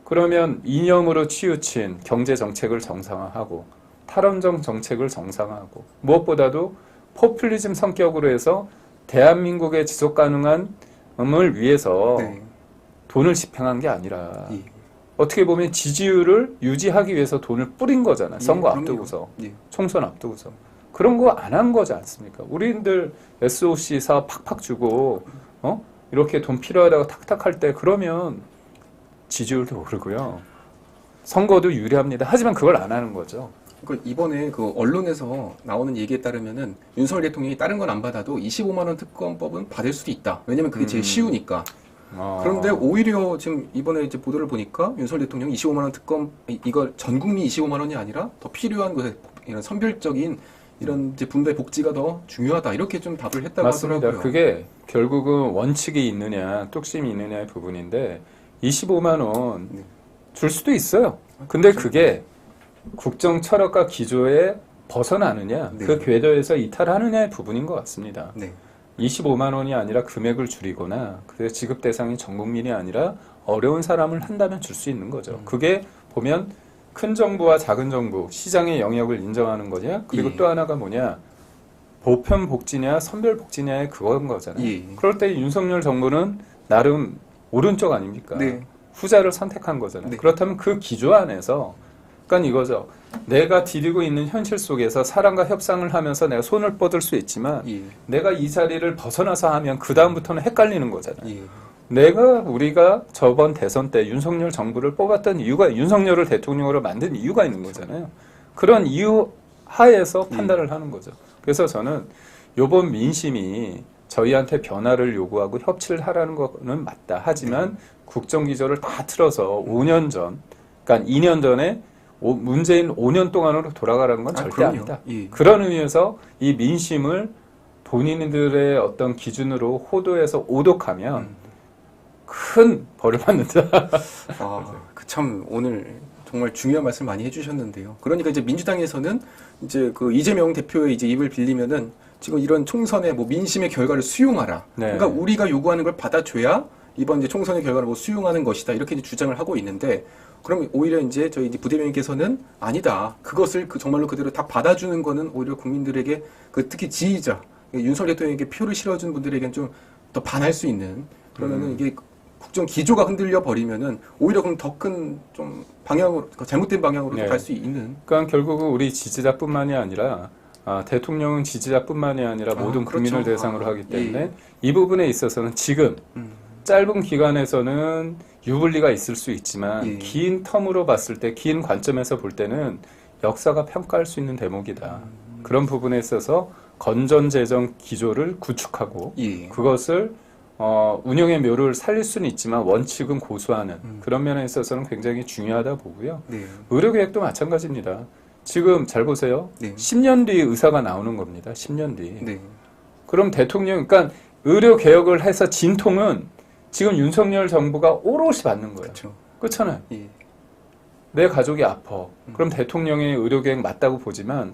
그러면 이념으로 치우친 경제 정책을 정상화하고 탈원전 정책을 정상화하고 무엇보다도 포퓰리즘 성격으로 해서 대한민국의 지속 가능함을 위해서 네. 돈을 집행한 게 아니라 예. 어떻게 보면 지지율을 유지하기 위해서 돈을 뿌린 거잖아. 선거 그럼요. 앞두고서. 예. 총선 앞두고서. 그런 거 안 한 거지 않습니까? 우리들 SOC 사업 팍팍 주고 이렇게 돈 필요하다고 탁탁 할 때 그러면 지지율도 오르고요. 선거도 유리합니다. 하지만 그걸 안 하는 거죠. 그러니까 이번에 그 언론에서 나오는 얘기에 따르면은 윤석열 대통령이 다른 건 안 받아도 25만 원 특검법은 받을 수도 있다. 왜냐면 그게 제일 쉬우니까. 그런데 오히려 지금 이번에 이제 보도를 보니까 윤석열 대통령이 25만 원 특검 이걸 전 국민 25만 원이 아니라 더 필요한 것에 이런 선별적인 이런 이제 분배 복지가 더 중요하다. 이렇게 좀 답을 했다고 맞습니다. 하더라고요. 그게 결국은 원칙이 있느냐, 뚝심이 있느냐의 부분인데 25만 원 네. 줄 수도 있어요. 근데 그게 국정 철학과 기조에 벗어나느냐, 네. 그 궤도에서 이탈하느냐의 부분인 것 같습니다. 네. 25만 원이 아니라 금액을 줄이거나 그래서 지급 대상이 전 국민이 아니라 어려운 사람을 한다면 줄 수 있는 거죠. 그게 보면 큰 정부와 작은 정부, 시장의 영역을 인정하는 거냐, 그리고 예. 또 하나가 뭐냐, 보편 복지냐, 선별 복지냐의 그건 거잖아요. 예. 그럴 때 윤석열 정부는 나름 오른쪽 아닙니까? 네. 후자를 선택한 거잖아요. 네. 그렇다면 그 기조 안에서, 그러니까 이거죠. 내가 디디고 있는 현실 속에서 사람과 협상을 하면서 내가 손을 뻗을 수 있지만 예. 내가 이 자리를 벗어나서 하면 그 다음부터는 헷갈리는 거잖아요. 예. 우리가 저번 대선 때 윤석열 정부를 뽑았던 이유가 윤석열을 대통령으로 만든 이유가 있는 거잖아요. 그런 이유 하에서 판단을 하는 거죠. 그래서 저는 요번 민심이 저희한테 변화를 요구하고 협치를 하라는 거는 맞다. 하지만 국정기조를 다 틀어서 5년 전, 그러니까 2년 전에 문재인 5년 동안으로 돌아가라는 건 절대 그럼요. 아니다. 예. 그런 의미에서 이 민심을 본인들의 어떤 기준으로 호도해서 오독하면 큰 벌을 받는다. 참 오늘 정말 중요한 말씀 많이 해주셨는데요. 그러니까 이제 민주당에서는 이제 그 이재명 대표의 이제 입을 빌리면은 지금 이런 총선의 뭐 민심의 결과를 수용하라. 네. 그러니까 우리가 요구하는 걸 받아줘야 이번 이제 총선의 결과를 뭐 수용하는 것이다. 이렇게 이제 주장을 하고 있는데, 그럼 오히려 이제 저희 이제 부대변인께서는 아니다. 그것을 정말로 그대로 다 받아주는 거는 오히려 국민들에게 특히 지지자, 윤석열 대통령에게 표를 실어준 분들에게는 좀 더 반할 수 있는, 그러면은 이게 국정 기조가 흔들려 버리면은 오히려 그럼 더 큰 좀 방향으로, 잘못된 방향으로 네. 갈 수 있는. 그러니까 결국은 우리 지지자뿐만이 아니라 대통령은 지지자뿐만이 아니라 모든 그렇죠. 국민을 대상으로 하기 때문에 예. 이 부분에 있어서는 지금 짧은 기간에서는 유불리가 있을 수 있지만 예. 긴 텀으로 봤을 때, 긴 관점에서 볼 때는 역사가 평가할 수 있는 대목이다. 그런 부분에 있어서 건전재정 기조를 구축하고 예. 그것을 운영의 묘를 살릴 수는 있지만 원칙은 고수하는 그런 면에 있어서는 굉장히 중요하다 보고요. 네. 의료계획도 마찬가지입니다. 지금 잘 보세요. 네. 10년 뒤 의사가 나오는 겁니다. 10년 뒤. 네. 그럼 대통령, 그러니까 의료개혁을 해서 진통은 지금 윤석열 정부가 오롯이 받는 거예요. 그렇죠. 그렇잖아요. 예. 내 가족이 아파. 그럼 대통령의 의료계획 맞다고 보지만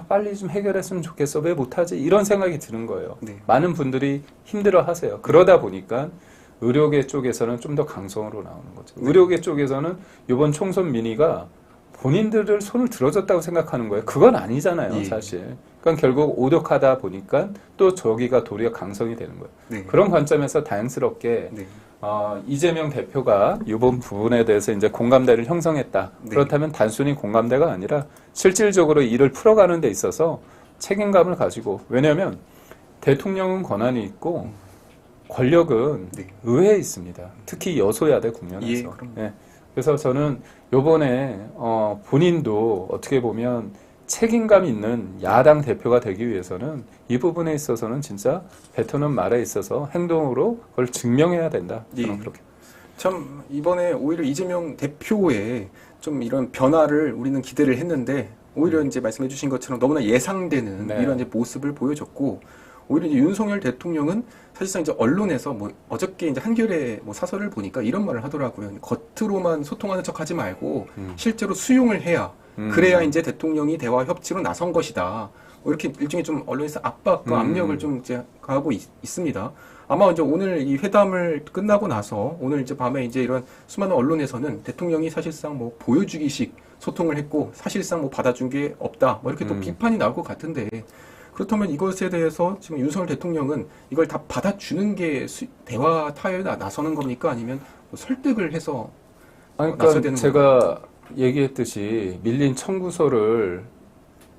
빨리 좀 해결했으면 좋겠어. 왜 못하지? 이런 생각이 드는 거예요. 네. 많은 분들이 힘들어 하세요. 그러다 보니까 의료계 쪽에서는 좀 더 강성으로 나오는 거죠. 의료계 쪽에서는 이번 총선 민의가 본인들을 손을 들어줬다고 생각하는 거예요. 그건 아니잖아요, 예. 사실. 그러니까 결국 오덕하다 보니까 또 저기가 도리어 강성이 되는 거예요. 네. 그런 관점에서 다행스럽게 네. 이재명 대표가 이번 부분에 대해서 이제 공감대를 형성했다. 네. 그렇다면 단순히 공감대가 아니라 실질적으로 일을 풀어가는 데 있어서 책임감을 가지고, 왜냐하면 대통령은 권한이 있고 권력은 네. 의회에 있습니다. 특히 여소야대 국면에서. 예, 그럼요. 예. 그래서 저는 요번에 본인도 어떻게 보면 책임감 있는 야당 대표가 되기 위해서는 이 부분에 있어서는 진짜 뱉어놓은 말에 있어서 행동으로 그걸 증명해야 된다. 저는 예. 그렇게. 참 이번에 오히려 이재명 대표의 좀 이런 변화를 우리는 기대를 했는데 오히려 이제 말씀해 주신 것처럼 너무나 예상되는 네. 이런 이제 모습을 보여줬고 오히려 이제 윤석열 대통령은 사실상 이제 언론에서 뭐 어저께 이제 한겨레 뭐 사설을 보니까 이런 말을 하더라고요. 겉으로만 소통하는 척 하지 말고 실제로 수용을 해야 그래야 이제 대통령이 대화 협치로 나선 것이다. 뭐 이렇게 일종의 좀 언론에서 압박과 압력을 좀 이제 가하고 있습니다. 아마 이제 오늘 이 회담을 끝나고 나서 오늘 이제 밤에 이제 이런 수많은 언론에서는 대통령이 사실상 뭐 보여주기식 소통을 했고 사실상 뭐 받아준 게 없다. 뭐 이렇게 또 비판이 나올 것 같은데 그렇다면 이것에 대해서 지금 윤석열 대통령은 이걸 다 받아주는 게 대화 타협에 나서는 겁니까? 아니면 뭐 설득을 해서 아니, 나서야 그러니까 되는 제가 얘기했듯이 밀린 청구서를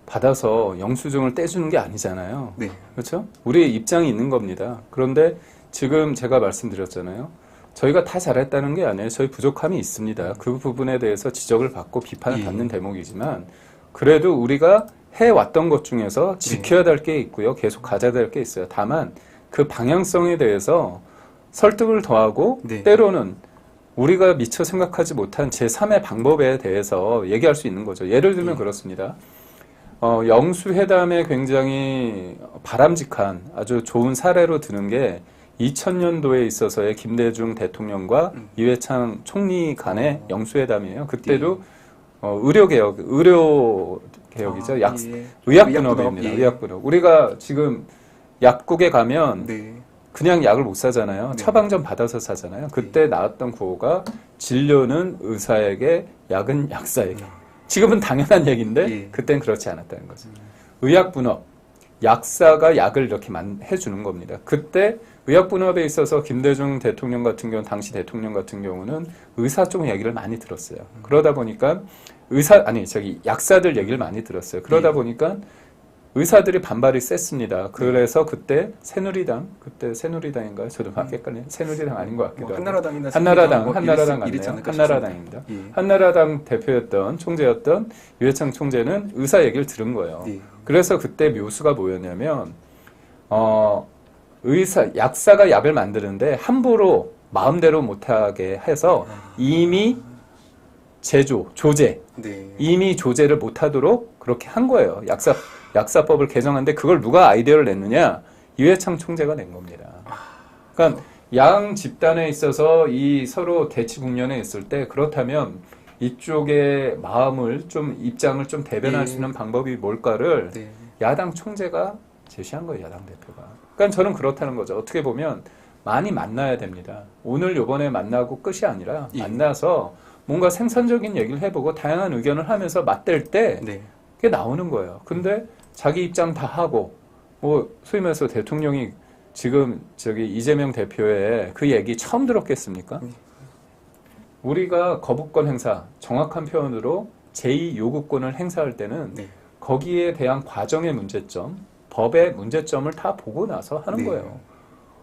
받아서 영수증을 떼주는 게 아니잖아요. 네. 그렇죠? 우리의 입장이 있는 겁니다. 그런데 지금 제가 말씀드렸잖아요. 저희가 다 잘했다는 게 아니에요. 저희 부족함이 있습니다. 그 부분에 대해서 지적을 받고 비판을 예. 받는 대목이지만 그래도 우리가 해왔던 것 중에서 지켜야 될 게 있고요. 계속 가져야 될 게 있어요. 다만 그 방향성에 대해서 설득을 더하고 네. 때로는 우리가 미처 생각하지 못한 제3의 방법에 대해서 얘기할 수 있는 거죠. 예를 들면 그렇습니다. 영수회담에 굉장히 바람직한 아주 좋은 사례로 드는 게 2000년도에 있어서의 김대중 대통령과 이회창 총리 간의 영수회담이에요. 그때도 의료개혁이죠. 예. 의약분업입니다. 예. 의약분업. 우리가 지금 약국에 가면 네. 그냥 약을 못 사잖아요. 네. 처방전 받아서 사잖아요. 그때 나왔던 구호가 진료는 의사에게, 약은 약사에게. 지금은 당연한 얘기인데 예. 그땐 그렇지 않았다는 거죠. 의약분업, 약사가 약을 이렇게 해주는 겁니다. 그때 의약분업에 있어서 김대중 대통령 같은 경우, 당시 대통령 같은 경우는 의사 쪽 얘기를 많이 들었어요. 그러다 보니까 약사들 얘기를 많이 들었어요. 그러다 예. 보니까 의사들이 반발이 셌습니다. 그래서 그때 새누리당인가요? 저도 막 헷갈려요. 새누리당 아닌 것 같기도 하고. 한나라당이나 한나라당 이랬지 않을까 한나라당입니다. 싶습니다. 예. 한나라당 대표였던 총재였던 유해창 총재는 의사 얘기를 들은 거예요. 예. 그래서 그때 묘수가 뭐였냐면 약사가 약을 만드는데 함부로 마음대로 못하게 해서 이미 조제 네. 이미 조제를 못하도록 그렇게 한 거예요. 약사법을 개정하는데 그걸 누가 아이디어를 냈느냐? 이회창 총재가 낸 겁니다. 그러니까 양 집단에 있어서 이 서로 대치 국면에 있을 때 그렇다면 이쪽의 마음을 좀 입장을 좀 대변할 예. 수 있는 방법이 뭘까를 네. 야당 총재가 제시한 거예요. 야당 대표가. 그러니까 저는 그렇다는 거죠. 어떻게 보면 많이 만나야 됩니다. 오늘 요번에 만나고 끝이 아니라 예. 만나서 뭔가 생산적인 얘기를 해보고 다양한 의견을 하면서 맞댈 때 네. 그게 나오는 거예요. 근데 자기 입장 다 하고 뭐 소위 말해서 대통령이 지금 이재명 대표의 그 얘기 처음 들었겠습니까? 우리가 거부권 행사, 정확한 표현으로 제2 요구권을 행사할 때는 네. 거기에 대한 과정의 문제점, 법의 문제점을 다 보고 나서 하는 네. 거예요.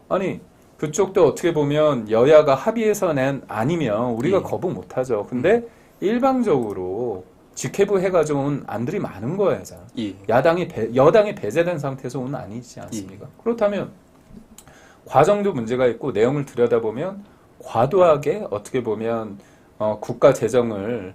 아니 그쪽도 어떻게 보면 여야가 합의해서 낸 아니면 우리가 예. 거부 못하죠. 근데 일방적으로 직회부 해가지고 온 안들이 많은 거예요. 예. 여당이 배제된 상태에서 온 안이지 않습니까? 그렇다면 과정도 문제가 있고 내용을 들여다보면 과도하게 어떻게 보면 국가 재정을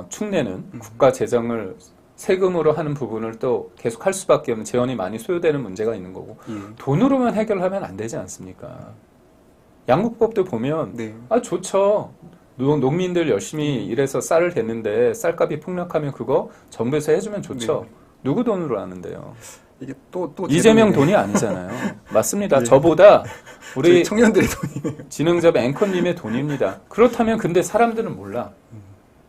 축내는 국가 재정을 세금으로 하는 부분을 또 계속 할 수밖에 없는 재원이 많이 소요되는 문제가 있는 거고 예. 돈으로만 해결하면 안 되지 않습니까? 양국법도 보면 네. 좋죠. 농민들 열심히 일해서 쌀을 댔는데 쌀값이 폭락하면 그거 정부에서 해주면 좋죠. 네. 누구 돈으로 하는데요? 이게 또 이재명 제도인데. 돈이 아니잖아요. 맞습니다. 네. 저보다 저희 우리 청년들의 돈이네요. 진흥접 앵커님의 돈입니다. 그렇다면 근데 사람들은 몰라.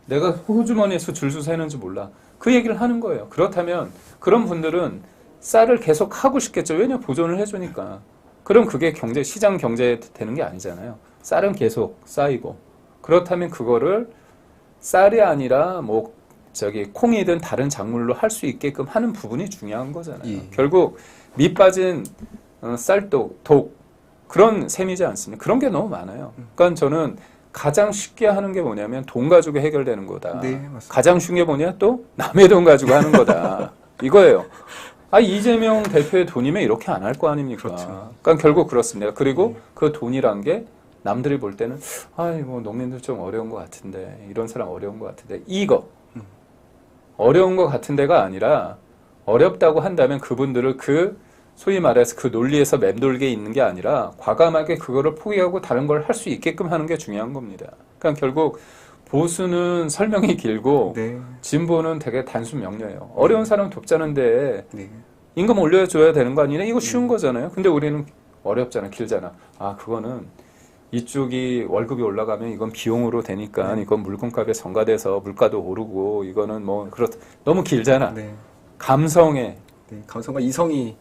내가 호주머니에서 줄수 세는지 몰라. 그 얘기를 하는 거예요. 그렇다면 그런 분들은 쌀을 계속 하고 싶겠죠. 왜냐 보존을 해주니까. 그럼 그게 시장 경제 되는 게 아니잖아요. 쌀은 계속 쌓이고. 그렇다면 그거를 쌀이 아니라 콩이든 다른 작물로 할 수 있게끔 하는 부분이 중요한 거잖아요. 예. 결국 밑 빠진 쌀독, 독 그런 셈이지 않습니까? 그런 게 너무 많아요. 그러니까 저는 가장 쉽게 하는 게 뭐냐면 돈 가지고 해결되는 거다. 네, 맞습니다. 가장 쉬운 게 뭐냐? 또 남의 돈 가지고 하는 거다. 이거예요. 이재명 대표의 돈이면 이렇게 안 할 거 아닙니까? 그렇죠. 그러니까 결국 그렇습니다. 그리고 그 돈이란 게 남들이 볼 때는 농민들 좀 어려운 것 같은데 이런 사람 어려운 것 같은데 이거 어려운 것 같은 데가 아니라 어렵다고 한다면 그분들을 소위 말해서 그 논리에서 맴돌게 있는 게 아니라 과감하게 그거를 포기하고 다른 걸 할 수 있게끔 하는 게 중요한 겁니다. 그러니까 결국 보수는 설명이 길고 네. 진보는 되게 단순 명료해요. 어려운 사람 돕자는데 네. 임금 올려줘야 되는 거 아니냐? 이거 쉬운 거잖아요. 근데 우리는 어렵잖아, 길잖아. 그거는 이쪽이 월급이 올라가면 이건 비용으로 되니까 이건 물건값에 전가돼서 물가도 오르고 이거는 너무 길잖아. 네. 감성에. 네. 감성과 이성이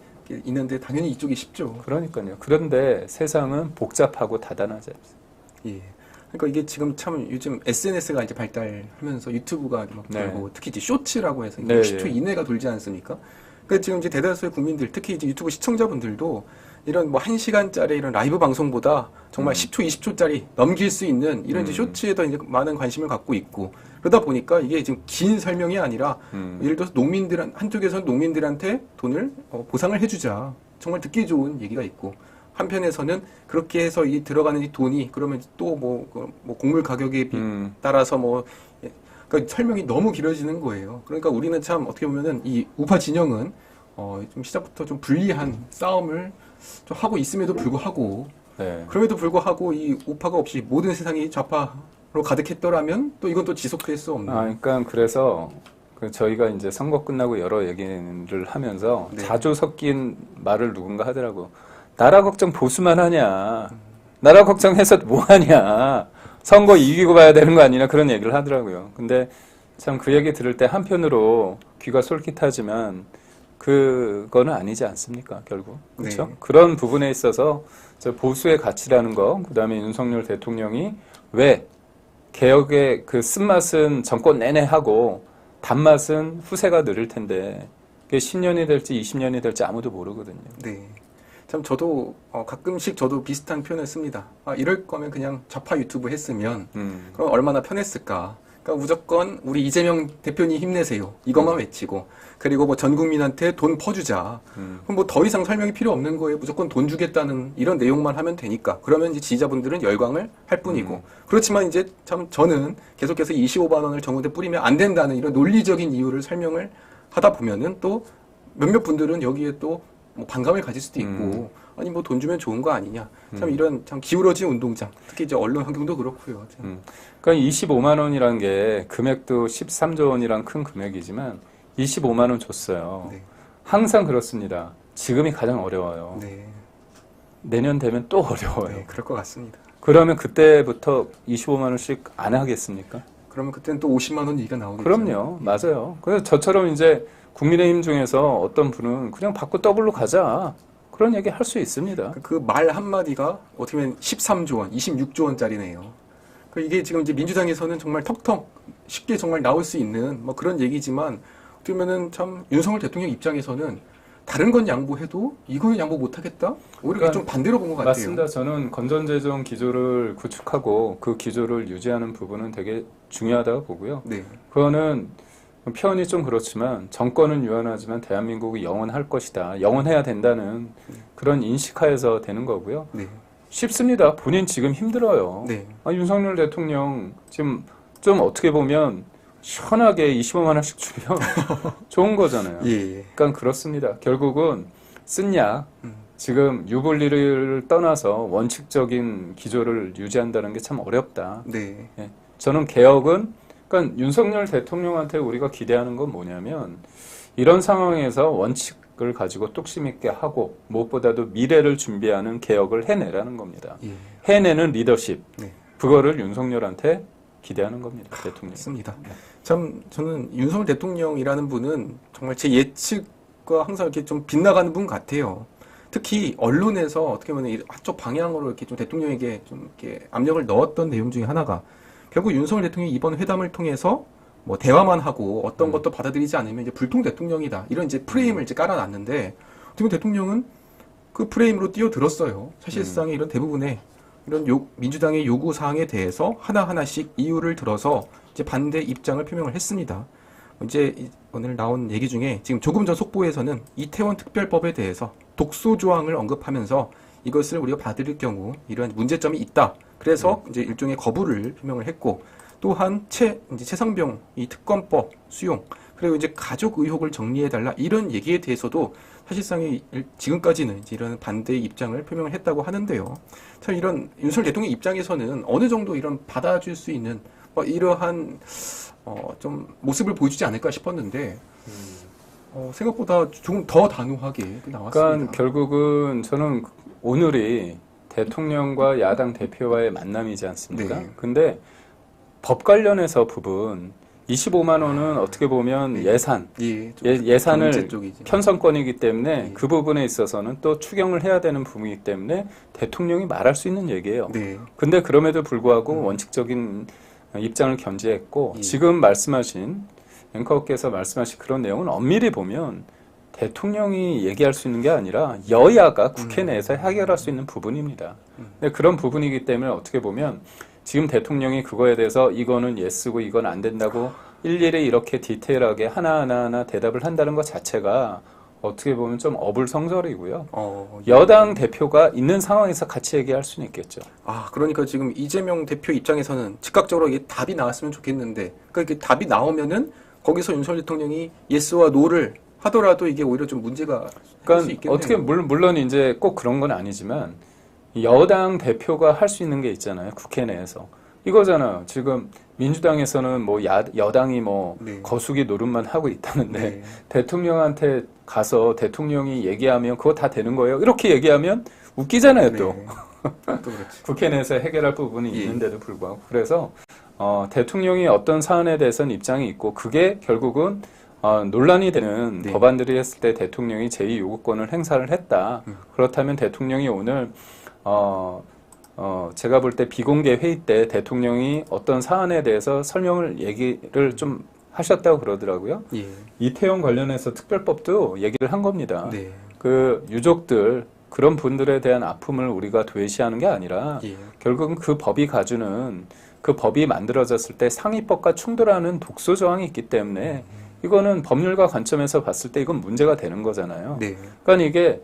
있는데 당연히 이쪽이 쉽죠. 그러니까요. 그런데 세상은 복잡하고 다단하지 않습니다. 예. 그러니까 이게 지금 참 요즘 SNS가 이제 발달하면서 유튜브가 막 네. 돌고 특히 이제 쇼츠라고 해서 네, 60초 예. 이내가 돌지 않습니까? 그러니까 지금 이제 대다수의 국민들, 특히 이제 유튜브 시청자분들도 이런 1시간짜리 이런 라이브 방송보다 정말 10초, 20초짜리 넘길 수 있는 이런 이제 쇼츠에 더 이제 많은 관심을 갖고 있고 그러다 보니까 이게 지금 긴 설명이 아니라 예를 들어서 한쪽에서는 농민들한테 돈을 보상을 해주자. 정말 듣기 좋은 얘기가 있고 한편에서는 그렇게 해서 이 들어가는 이 돈이 그러면 또 곡물 가격에 따라서 그러니까 설명이 너무 길어지는 거예요. 그러니까 우리는 참 어떻게 보면은 이 우파 진영은 좀 시작부터 좀 불리한 싸움을 좀 하고 있음에도 불구하고 네. 그럼에도 불구하고 이 우파가 없이 모든 세상이 좌파로 가득했더라면 또 이건 또 지속될 수 없는. 그러니까 그래서 저희가 이제 선거 끝나고 여러 얘기를 하면서 네. 자주 섞인 말을 누군가 하더라고. 나라 걱정 보수만 하냐. 나라 걱정해서 뭐 하냐. 선거 이기고 봐야 되는 거 아니냐. 그런 얘기를 하더라고요. 근데 참 그 얘기 들을 때 한편으로 귀가 솔깃하지만 그거는 아니지 않습니까? 결국. 그렇죠? 네. 그런 부분에 있어서 저 보수의 가치라는 거, 그다음에 윤석열 대통령이 왜 개혁의 그 쓴맛은 정권 내내 하고 단맛은 후세가 느릴 텐데 그게 10년이 될지 20년이 될지 아무도 모르거든요. 네. 참 저도 가끔씩 저도 비슷한 표현을 씁니다. 이럴 거면 그냥 좌파 유튜브 했으면 그럼 얼마나 편했을까. 그러니까 무조건 우리 이재명 대표님 힘내세요. 이것만 외치고 그리고 전 국민한테 돈 퍼주자. 그럼 더 이상 설명이 필요 없는 거예요. 무조건 돈 주겠다는 이런 내용만 하면 되니까. 그러면 이제 지지자분들은 열광을 할 뿐이고. 그렇지만 이제 참 저는 계속해서 25만 원을 정부에 뿌리면 안 된다는 이런 논리적인 이유를 설명을 하다 보면은 또 몇몇 분들은 여기에 또 반감을 가질 수도 있고 아니 돈 주면 좋은 거 아니냐. 참 이런 참 기울어진 운동장. 특히 이제 언론 환경도 그렇고요. 그러니까 25만 원이라는 게 금액도 13조 원이란 큰 금액이지만 25만 원 줬어요. 네. 항상 그렇습니다. 지금이 가장 어려워요. 네. 내년 되면 또 어려워요. 네, 그럴 것 같습니다. 그러면 그때부터 25만 원씩 안 하겠습니까? 그러면 그때는 또 50만 원 얘기가 나오겠죠. 그럼요. 맞아요. 그래서 저처럼 이제 국민의힘 중에서 어떤 분은 그냥 받고 더블로 가자. 그런 얘기 할 수 있습니다. 그 말 한마디가 어떻게 보면 13조 원, 26조 원짜리네요. 이게 지금 이제 민주당에서는 정말 턱턱 쉽게 정말 나올 수 있는 그런 얘기지만 어떻게 보면은 참 윤석열 대통령 입장에서는 다른 건 양보해도 이거는 양보 못하겠다? 오히려 그러니까 좀 반대로 본 것 같아요. 맞습니다. 저는 건전재정 기조를 구축하고 그 기조를 유지하는 부분은 되게 중요하다고 보고요. 네. 그거는 표현이 좀 그렇지만 정권은 유한하지만 대한민국이 영원할 것이다. 영원해야 된다는 그런 인식하에서 되는 거고요. 네. 쉽습니다. 본인 지금 힘들어요. 네. 윤석열 대통령 지금 좀 어떻게 보면 시원하게 25만 원씩 주면 좋은 거잖아요. 예. 그러니까 그렇습니다. 결국은 쓴 약, 지금 유불리를 떠나서 원칙적인 기조를 유지한다는 게 참 어렵다. 네. 예. 저는 개혁은 그러니까 윤석열 대통령한테 우리가 기대하는 건 뭐냐면 이런 상황에서 원칙을 가지고 뚝심 있게 하고 무엇보다도 미래를 준비하는 개혁을 해내라는 겁니다. 예. 해내는 리더십. 네. 그거를 윤석열한테 기대하는 겁니다. 대통령. 맞습니다. 참 저는 윤석열 대통령이라는 분은 정말 제 예측과 항상 이렇게 좀 빗나가는 분 같아요. 특히 언론에서 어떻게 보면 한쪽 방향으로 이렇게 좀 대통령에게 좀 이렇게 압력을 넣었던 내용 중에 하나가 결국 윤석열 대통령이 이번 회담을 통해서 뭐 대화만 하고 어떤 것도 받아들이지 않으면 이제 불통 대통령이다 이런 이제 프레임을 이제 깔아놨는데 지금 대통령은 그 프레임으로 뛰어들었어요. 사실상의 이런 대부분의 이런 민주당의 요구 사항에 대해서 하나하나씩 이유를 들어서 이제 반대 입장을 표명을 했습니다. 이제 오늘 나온 얘기 중에 지금 조금 전 속보에서는 이태원 특별법에 대해서 독소 조항을 언급하면서 이것을 우리가 받을 경우 이러한 문제점이 있다. 그래서 이제 일종의 거부를 표명을 했고 또한 이제 최상병 이 특검법 수용 그리고 이제 가족 의혹을 정리해달라 이런 얘기에 대해서도 사실상 지금까지는 이제 이런 반대의 입장을 표명을 했다고 하는데요. 참 이런 윤석열 대통령 입장에서는 어느 정도 이런 받아줄 수 있는 뭐 이러한 좀 모습을 보여주지 않을까 싶었는데 생각보다 조금 더 단호하게 나왔습니다. 그러니까 결국은 저는 오늘이 대통령과 야당 대표와의 만남이지 않습니까? 네. 근데 법 관련해서 부분 25만 원은 어떻게 보면 네. 예산, 좀 예산을 경제 쪽이지. 편성권이기 때문에 네. 그 부분에 있어서는 또 추경을 해야 되는 부분이기 때문에 대통령이 말할 수 있는 얘기예요. 네. 근데 그럼에도 불구하고 원칙적인 입장을 견지했고 예. 지금 말씀하신 앵커께서 말씀하신 그런 내용은 엄밀히 보면 대통령이 얘기할 수 있는 게 아니라 여야가 국회 내에서 해결할 수 있는 부분입니다. 근데 그런 부분이기 때문에 어떻게 보면 지금 대통령이 그거에 대해서 이거는 예스고 이건 안 된다고 일일이 이렇게 디테일하게 하나하나 대답을 한다는 것 자체가 어떻게 보면 좀 어불성설이고요. 여당 대표가 있는 상황에서 같이 얘기할 수는 있겠죠. 그러니까 지금 이재명 대표 입장에서는 즉각적으로 이게 답이 나왔으면 좋겠는데, 그러니까 이게 답이 나오면은 거기서 윤석열 대통령이 예스와 노를 하더라도 이게 오히려 좀 문제가 될 수 그러니까 있겠네요. 어떻게 물론 이제 꼭 그런 건 아니지만 여당 대표가 할 수 있는 게 있잖아요. 국회 내에서. 이거잖아요. 지금 민주당에서는 뭐 여당이 뭐 네. 거수기 노릇만 하고 있다는데 네. 대통령한테 가서 대통령이 얘기하면 그거 다 되는 거예요. 이렇게 얘기하면 웃기잖아요, 또. 네. 또 그렇지. 국회 내에서 해결할 부분이 예. 있는데도 불구하고. 그래서 대통령이 어떤 사안에 대해서는 입장이 있고 그게 결국은 논란이 되는 네. 법안들이 했을 때 대통령이 제2요구권을 행사를 했다. 그렇다면 대통령이 오늘 제가 볼 때 비공개 회의 때 대통령이 어떤 사안에 대해서 얘기를 좀 하셨다고 그러더라고요. 예. 이태원 관련해서 특별법도 얘기를 한 겁니다. 네. 그 유족들 그런 분들에 대한 아픔을 우리가 도외시하는 게 아니라 예. 결국은 그 법이 가주는 그 법이 만들어졌을 때 상위법과 충돌하는 독소 조항이 있기 때문에 이거는 법률가 관점에서 봤을 때 이건 문제가 되는 거잖아요. 네. 그러니까 이게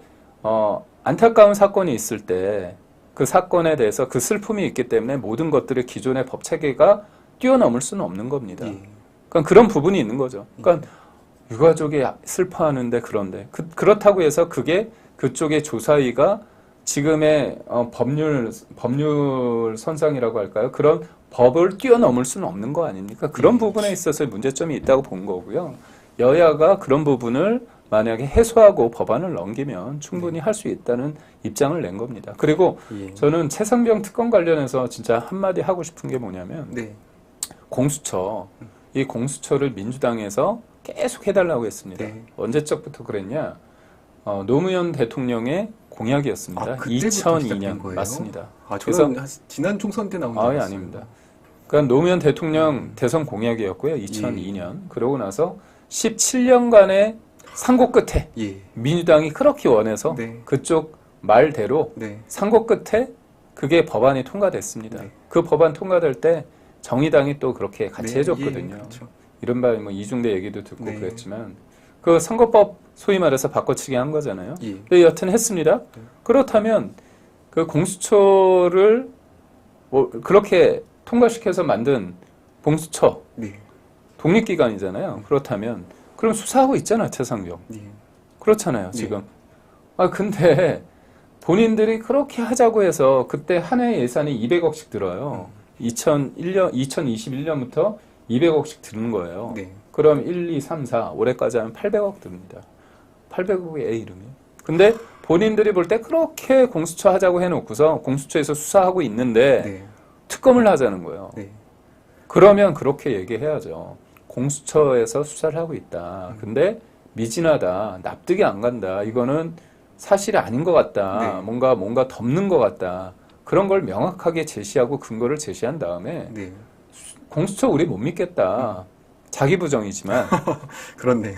안타까운 사건이 있을 때 그 사건에 대해서 그 슬픔이 있기 때문에 모든 것들을 기존의 법 체계가 뛰어넘을 수는 없는 겁니다. 예. 그러니까 그런 부분이 있는 거죠. 그러니까 유가족이 슬퍼하는데 그런데 그렇다고 해서 그게 그쪽의 조사위가 지금의 법률 선상이라고 할까요? 그런 법을 뛰어넘을 수는 없는 거 아닙니까? 그런 부분에 있어서 문제점이 있다고 본 거고요. 여야가 그런 부분을 만약에 해소하고 법안을 넘기면 충분히 할 수 있다는 입장을 낸 겁니다. 그리고 예. 저는 최상병 특검 관련해서 진짜 한마디 하고 싶은 게 뭐냐면 네. 공수처, 이 공수처를 민주당에서 계속 해달라고 했습니다. 네. 언제적부터 그랬냐? 노무현 대통령의 공약이었습니다. 그때부터 시작된 2002년 거예요? 맞습니다. 저는 지난 총선 때 나온 줄 알았어요. 아닙니다. 그러니까 노무현 대통령 대선 공약이었고요. 2002년. 그러고 나서 17년간의 상고 끝에 예. 민주당이 그렇게 원해서 네. 그쪽 말대로 네. 상고 끝에 그게 법안이 통과됐습니다. 네. 그 법안 통과될 때 정의당이 또 그렇게 같이 네. 해줬거든요. 예, 그렇죠. 이른바 뭐 이중대 얘기도 듣고 네. 그랬지만 그 선거법 소위 말해서 바꿔치기 한 거잖아요. 예. 근데 여튼 했습니다. 그렇다면 그 공수처를 뭐 그렇게 통과시켜서 만든 공수처 네. 독립기관이잖아요. 그렇다면 그럼 수사하고 있잖아, 최상병. 예. 그렇잖아요, 지금. 근데 본인들이 그렇게 하자고 해서 그때 한 해 예산이 200억씩 들어요. 2021년부터 200억씩 드는 거예요. 네. 그럼 1, 2, 3, 4 올해까지 하면 800억 듭니다. 800억의 애 이름이. 근데 본인들이 볼 때 그렇게 공수처 하자고 해놓고서 공수처에서 수사하고 있는데 네. 특검을 하자는 거예요. 네. 그러면 그렇게 얘기해야죠. 공수처에서 수사를 하고 있다. 근데 미진하다. 납득이 안 간다. 이거는 사실이 아닌 것 같다. 네. 뭔가 덮는 것 같다. 그런 걸 명확하게 제시하고 근거를 제시한 다음에 네. 공수처 우리 못 믿겠다. 자기 부정이지만 그렇네요.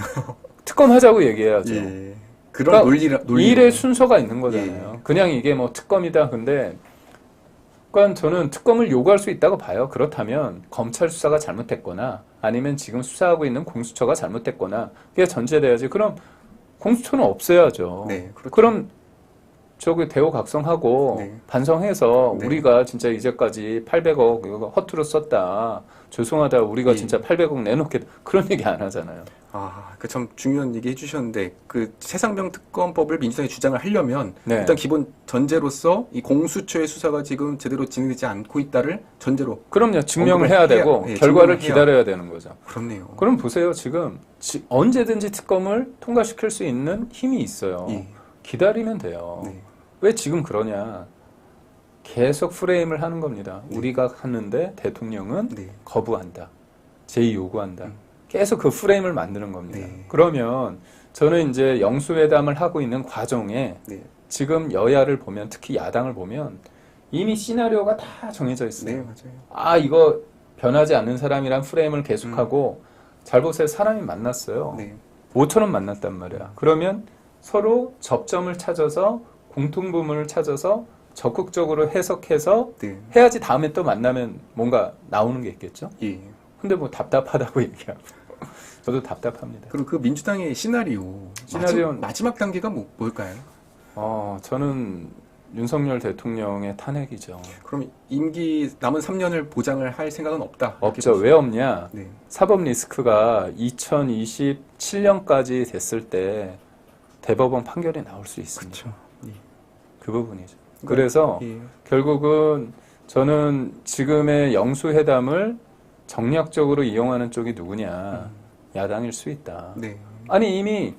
특검하자고 얘기해야죠. 예. 그런 그러니까 논리로. 일의 순서가 있는 거잖아요. 그냥 이게 뭐 특검이다. 근데 그러니까 저는 특검을 요구할 수 있다고 봐요. 그렇다면 검찰 수사가 잘못됐거나 아니면 지금 수사하고 있는 공수처가 잘못됐거나 그게 전제돼야지. 그럼 공수처는 없애야죠. 네, 그렇죠. 그럼 저기 대우각성하고 네. 반성해서 네. 우리가 진짜 이제까지 800억 이거 허투루 썼다. 죄송하다. 우리가 예. 진짜 800억 내놓겠다. 그런 얘기 안 하잖아요. 아, 그 참 중요한 얘기 해주셨는데 그 최상병 특검법을 민주당이 주장을 하려면 네. 일단 기본 전제로서 이 공수처의 수사가 지금 제대로 진행되지 않고 있다를 전제로. 그럼요. 증명을 언급을 해야 해야- 되고 예, 결과를 증명을 해야- 기다려야 되는 거죠. 그렇네요. 그럼 보세요. 지금 언제든지 특검을 통과시킬 수 있는 힘이 있어요. 예. 기다리면 돼요. 네. 왜 지금 그러냐. 계속 프레임을 하는 겁니다. 우리가 하는데 대통령은 네. 거부한다. 제의 요구한다. 계속 그 프레임을 만드는 겁니다. 네. 그러면 저는 이제 영수회담을 하고 있는 과정에 네. 지금 여야를 보면 특히 야당을 보면 이미 시나리오가 다 정해져 있어요. 네, 맞아요. 아, 이거 변하지 않는 사람이란 프레임을 계속하고 잘 보세요. 사람이 만났어요. 네. 5천원 만났단 말이야. 그러면 서로 접점을 찾아서 공통부문을 찾아서 적극적으로 해석해서 네. 해야지 다음에 또 만나면 뭔가 나오는 게 있겠죠? 예. 근데 뭐 답답하다고 얘기하고 저도 답답합니다. 그리고 그 민주당의 시나리오. 시나리오는- 마지막 단계가 뭘까요? 저는 윤석열 대통령의 탄핵이죠. 그럼 임기 남은 3년을 보장을 할 생각은 없다. 없죠. 왜 없냐? 네. 사법 리스크가 2027년까지 됐을 때 대법원 판결이 나올 수 있습니다. 그렇죠. 예. 그 부분이죠. 그래서 예. 결국은 저는 지금의 영수회담을 정략적으로 이용하는 쪽이 누구냐? 야당일 수 있다. 네. 아니 이미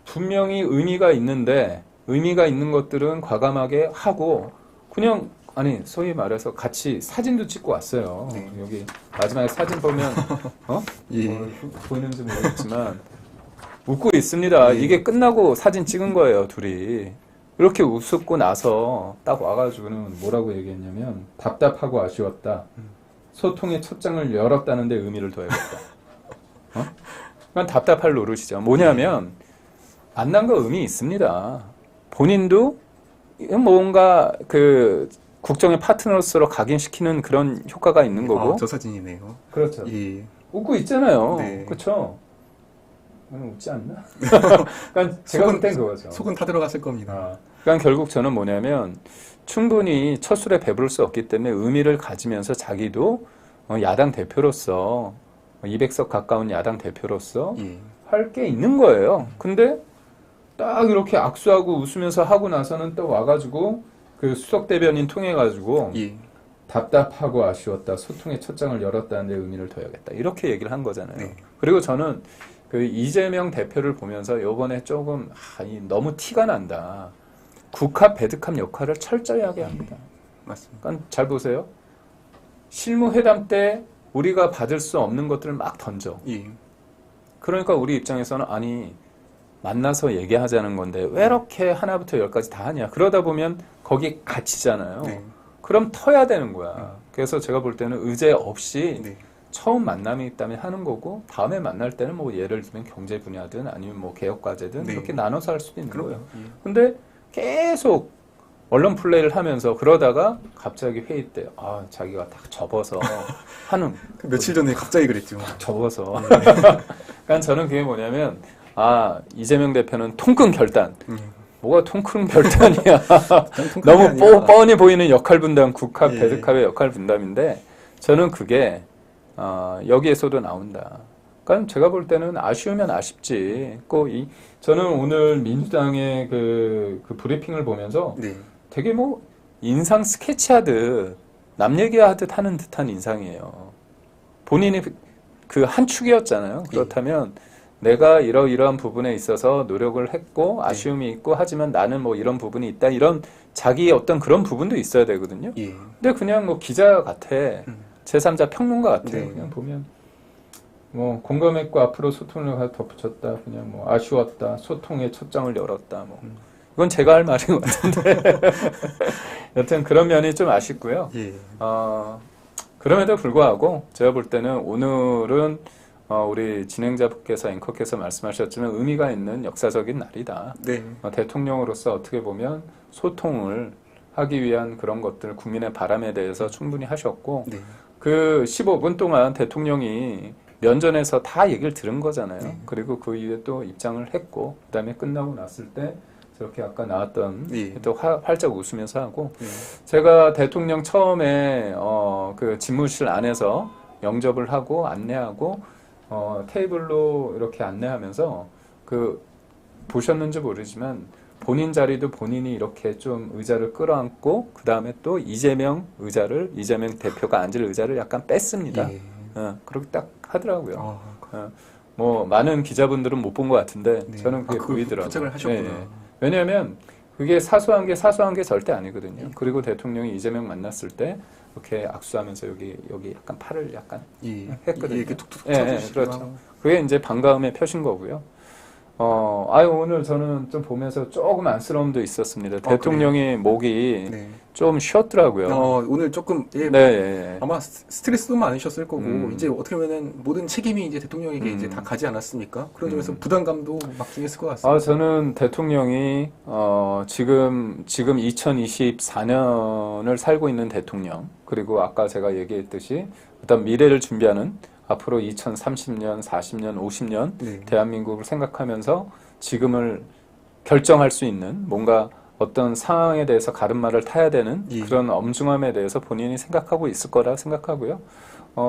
분명히 의미가 있는데 의미가 있는 것들은 과감하게 하고 그냥 아니 소위 말해서 같이 사진도 찍고 왔어요. 네. 여기 마지막에 사진 보면 예. 보이는지 모르겠지만 웃고 있습니다. 예. 이게 끝나고 사진 찍은 거예요, 둘이. 이렇게 웃고 나서 딱 와가지고는 뭐라고 얘기했냐면 답답하고 아쉬웠다. 소통의 첫 장을 열었다는데 의미를 둬야겠다. 그건 답답할 노릇이죠. 뭐냐면 만난 거 의미 있습니다. 본인도 뭔가 그 국정의 파트너로서 각인시키는 그런 효과가 있는 거고. 저 사진이네요. 그렇죠. 예. 웃고 있잖아요. 네. 그렇죠. 웃지 않나? 그러니까 제가 볼 땐 그거죠. 속은 타 들어갔을 겁니다. 그러니까 결국 저는 뭐냐면 충분히 첫 술에 배부를 수 없기 때문에 의미를 가지면서 자기도 야당 대표로서 200석 가까운 야당 대표로서 예. 할 게 있는 거예요. 근데 딱 이렇게 악수하고 웃으면서 하고 나서는 또 와가지고 그 수석 대변인 통해가지고 예. 답답하고 아쉬웠다. 소통의 첫 장을 열었다는데 의미를 둬야겠다. 이렇게 얘기를 한 거잖아요. 네. 그리고 저는 그 이재명 대표를 보면서 요번에 조금 너무 티가 난다. 국합, 배드캅 역할을 철저히 하게 합니다. 맞습니다. 그러니까 잘 보세요. 실무회담 때 우리가 받을 수 없는 것들을 막 던져. 예. 그러니까 우리 입장에서는 아니 만나서 얘기하자는 건데 왜 이렇게 하나부터 열까지 다 하냐. 그러다 보면 거기 갇히잖아요. 네. 그럼 터야 되는 거야. 그래서 제가 볼 때는 의제 없이 네. 처음 만남이 있다면 하는 거고 다음에 만날 때는 뭐 예를 들면 경제 분야든 아니면 뭐 개혁 과제든 네. 이렇게 나눠서 할 수도 있는 그럼 거예요. 예. 근데 계속 언론 플레이를 하면서 그러다가 갑자기 회의 때 자기가 딱 접어서 하는 그 며칠 전에 갑자기 그랬죠. 접어서 그러니까 저는 그게 뭐냐면 이재명 대표는 통큰 결단 뭐가 통큰 결단이야. 너무 뻔히 보이는 역할 분담, 국합, 예. 배드캅의 역할 분담인데 저는 그게 여기에서도 나온다. 그러니까 제가 볼 때는 아쉬우면 아쉽지. 저는 오늘 민주당의 그 브리핑을 보면서 네. 되게 뭐 인상 스케치하듯 남 얘기하듯 하는 듯한 인상이에요. 본인이 그 한 축이었잖아요. 그렇다면 내가 이러이러한 부분에 있어서 노력을 했고 아쉬움이 있고 하지만 나는 뭐 이런 부분이 있다. 이런 자기의 어떤 그런 부분도 있어야 되거든요. 예. 근데 그냥 뭐 기자 같아. 제3자 평론가 같아요. 네. 그냥 보면 뭐 공감했고 앞으로 소통을 덧붙였다. 그냥 뭐 아쉬웠다. 소통의 첫장을 열었다. 뭐 이건 제가 할 말인 것 같은데 여튼 그런 면이 좀 아쉽고요. 예. 그럼에도 불구하고 제가 볼 때는 오늘은 우리 진행자분께서 앵커께서 말씀하셨지만 의미가 있는 역사적인 날이다. 네. 대통령으로서 어떻게 보면 소통을 하기 위한 그런 것들 국민의 바람에 대해서 충분히 하셨고 네. 그 15분 동안 대통령이 면전에서 다 얘기를 들은 거잖아요. 네. 그리고 그 이후에 또 입장을 했고 그다음에 끝나고 났을 때 저렇게 아까 나왔던 네. 또 활짝 웃으면서 하고 네. 제가 대통령 처음에 그 집무실 안에서 영접을 하고 안내하고 테이블로 이렇게 안내하면서 그 보셨는지 모르지만 본인 자리도 본인이 이렇게 좀 의자를 끌어안고 그 다음에 또 이재명 대표가 앉을 의자를 약간 뺐습니다. 예. 그렇게 딱 하더라고요. 아, 뭐 많은 기자분들은 못 본 것 같은데 네. 저는 그게 보이더라고요. 부탁을 하셨구나. 왜냐하면 그게 사소한 게 절대 아니거든요. 그리고 대통령이 이재명 만났을 때 이렇게 악수하면서 여기 약간 팔을 약간 예. 했거든요. 이렇게 툭툭 예, 쳐주시고. 그렇죠. 그게 이제 반가움의 표신 거고요. 오늘 저는 좀 보면서 조금 안쓰러움도 있었습니다. 대통령의 목이 네. 좀 쉬었더라고요. 오늘 조금 예, 네. 아마 스트레스도 많으셨을 거고 음. 이제 어떻게 보면은 모든 책임이 이제 대통령에게 이제 다 가지 않았습니까? 그런 점에서 부담감도 막중했을 것 같습니다. 저는 대통령이 지금 2024년을 살고 있는 대통령 그리고 아까 제가 얘기했듯이 어떤 미래를 준비하는 앞으로 2030년, 40년, 50년 네. 대한민국을 생각하면서 지금을 결정할 수 있는 뭔가 어떤 상황에 대해서 가름말을 타야 되는 예. 그런 엄중함에 대해서 본인이 생각하고 있을 거라 생각하고요.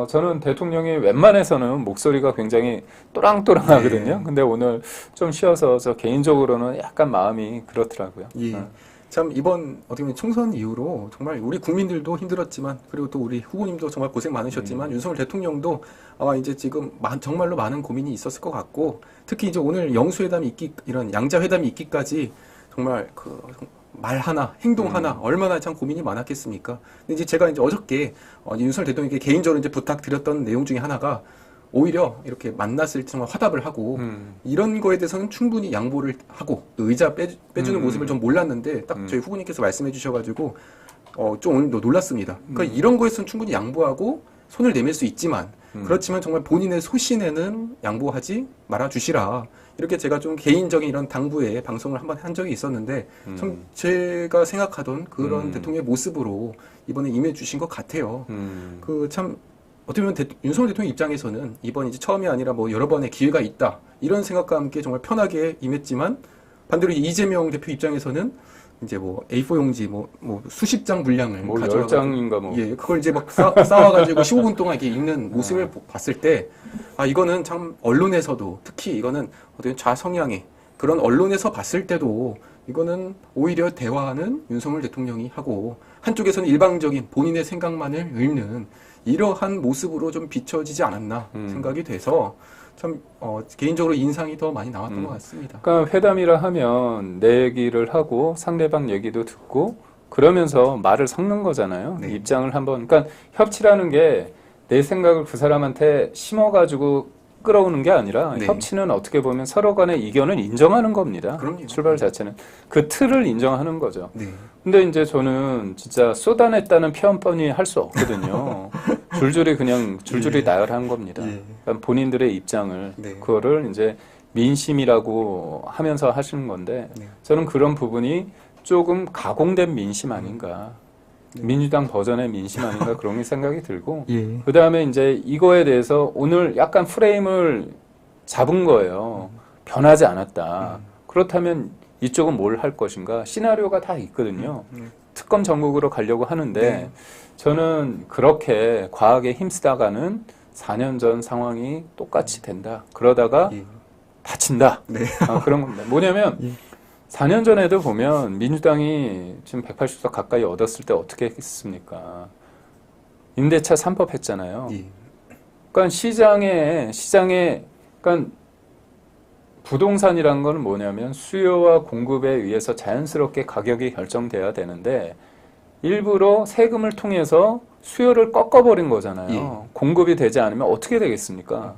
저는 대통령이 웬만해서는 목소리가 굉장히 또랑또랑하거든요. 네. 근데 오늘 좀 쉬어서 저 개인적으로는 약간 마음이 그렇더라고요. 예. 참 이번 어떻게 보면 총선 이후로 정말 우리 국민들도 힘들었지만 그리고 또 우리 후보님도 정말 고생 많으셨지만 윤석열 대통령도 아마 이제 지금 정말로 많은 고민이 있었을 것 같고 특히 이제 오늘 영수회담이 있기 이런 양자회담이 있기까지 정말 그 말 하나 행동 하나 얼마나 참 고민이 많았겠습니까? 근데 이제 제가 이제 어저께 윤석열 대통령에게 개인적으로 이제 부탁드렸던 내용 중에 하나가 오히려 이렇게 만났을 때 정말 화답을 하고 이런 거에 대해서는 충분히 양보를 하고 의자 빼주는 모습을 좀 몰랐는데 딱 저희 후보님께서 말씀해 주셔가지고 좀 오늘 놀랐습니다. 그러니까 이런 거에서는 충분히 양보하고 손을 내밀 수 있지만 그렇지만 정말 본인의 소신에는 양보하지 말아 주시라. 이렇게 제가 좀 개인적인 이런 당부에 방송을 한번 한 적이 있었는데 참 제가 생각하던 그런 대통령의 모습으로 이번에 임해 주신 것 같아요. 그 참 어떻게 보면 윤석열 대통령 입장에서는 이번 이제 처음이 아니라 뭐 여러 번의 기회가 있다 이런 생각과 함께 정말 편하게 임했지만 반대로 이재명 대표 입장에서는 이제 뭐 A4 용지 뭐 수십 장 분량을 뭐 가져와가지고 10장인가 뭐. 예, 그걸 이제 막 쌓아가지고 15분 동안 이렇게 읽는 모습을 봤을 때 이거는 참 언론에서도 특히 이거는 어떤 좌성향의 그런 언론에서 봤을 때도 이거는 오히려 대화는 윤석열 대통령이 하고 한쪽에서는 일방적인 본인의 생각만을 읽는 이러한 모습으로 좀 비춰지지 않았나 생각이 돼서 참 개인적으로 인상이 더 많이 나왔던 것 같습니다. 그러니까 회담이라 하면 내 얘기를 하고 상대방 얘기도 듣고 그러면서 말을 섞는 거잖아요. 네. 입장을 한번 그러니까 협치라는 게 내 생각을 그 사람한테 심어가지고 끌어오는 게 아니라 네. 협치는 어떻게 보면 서로 간의 이견을 인정하는 겁니다. 그럼요. 출발 자체는 그 틀을 인정하는 거죠. 네. 근데 이제 저는 진짜 쏟아냈다는 표현뻔히 할 수 없거든요. 줄줄이 나열한 겁니다. 예. 그러니까 본인들의 입장을 네. 그거를 이제 민심이라고 하면서 하시는 건데 네. 저는 그런 부분이 조금 가공된 민심 아닌가. 민주당 버전의 민심 아닌가 그런 생각이 들고 예. 그 다음에 이제 이거에 대해서 오늘 약간 프레임을 잡은 거예요. 변하지 않았다. 그렇다면 이쪽은 뭘 할 것인가? 시나리오가 다 있거든요. 특검 전국으로 가려고 하는데 네. 저는 그렇게 과하게 힘쓰다가는 4년 전 상황이 똑같이 된다. 그러다가 예. 다친다. 네. 그런 겁니다. 뭐냐면 예. 4년 전에도 보면 민주당이 지금 180석 가까이 얻었을 때 어떻게 했습니까? 임대차 3법 했잖아요. 예. 그러니까 시장에 그러니까 부동산이라는 건 뭐냐면 수요와 공급에 의해서 자연스럽게 가격이 결정돼야 되는데 일부러 세금을 통해서 수요를 꺾어버린 거잖아요. 예. 공급이 되지 않으면 어떻게 되겠습니까?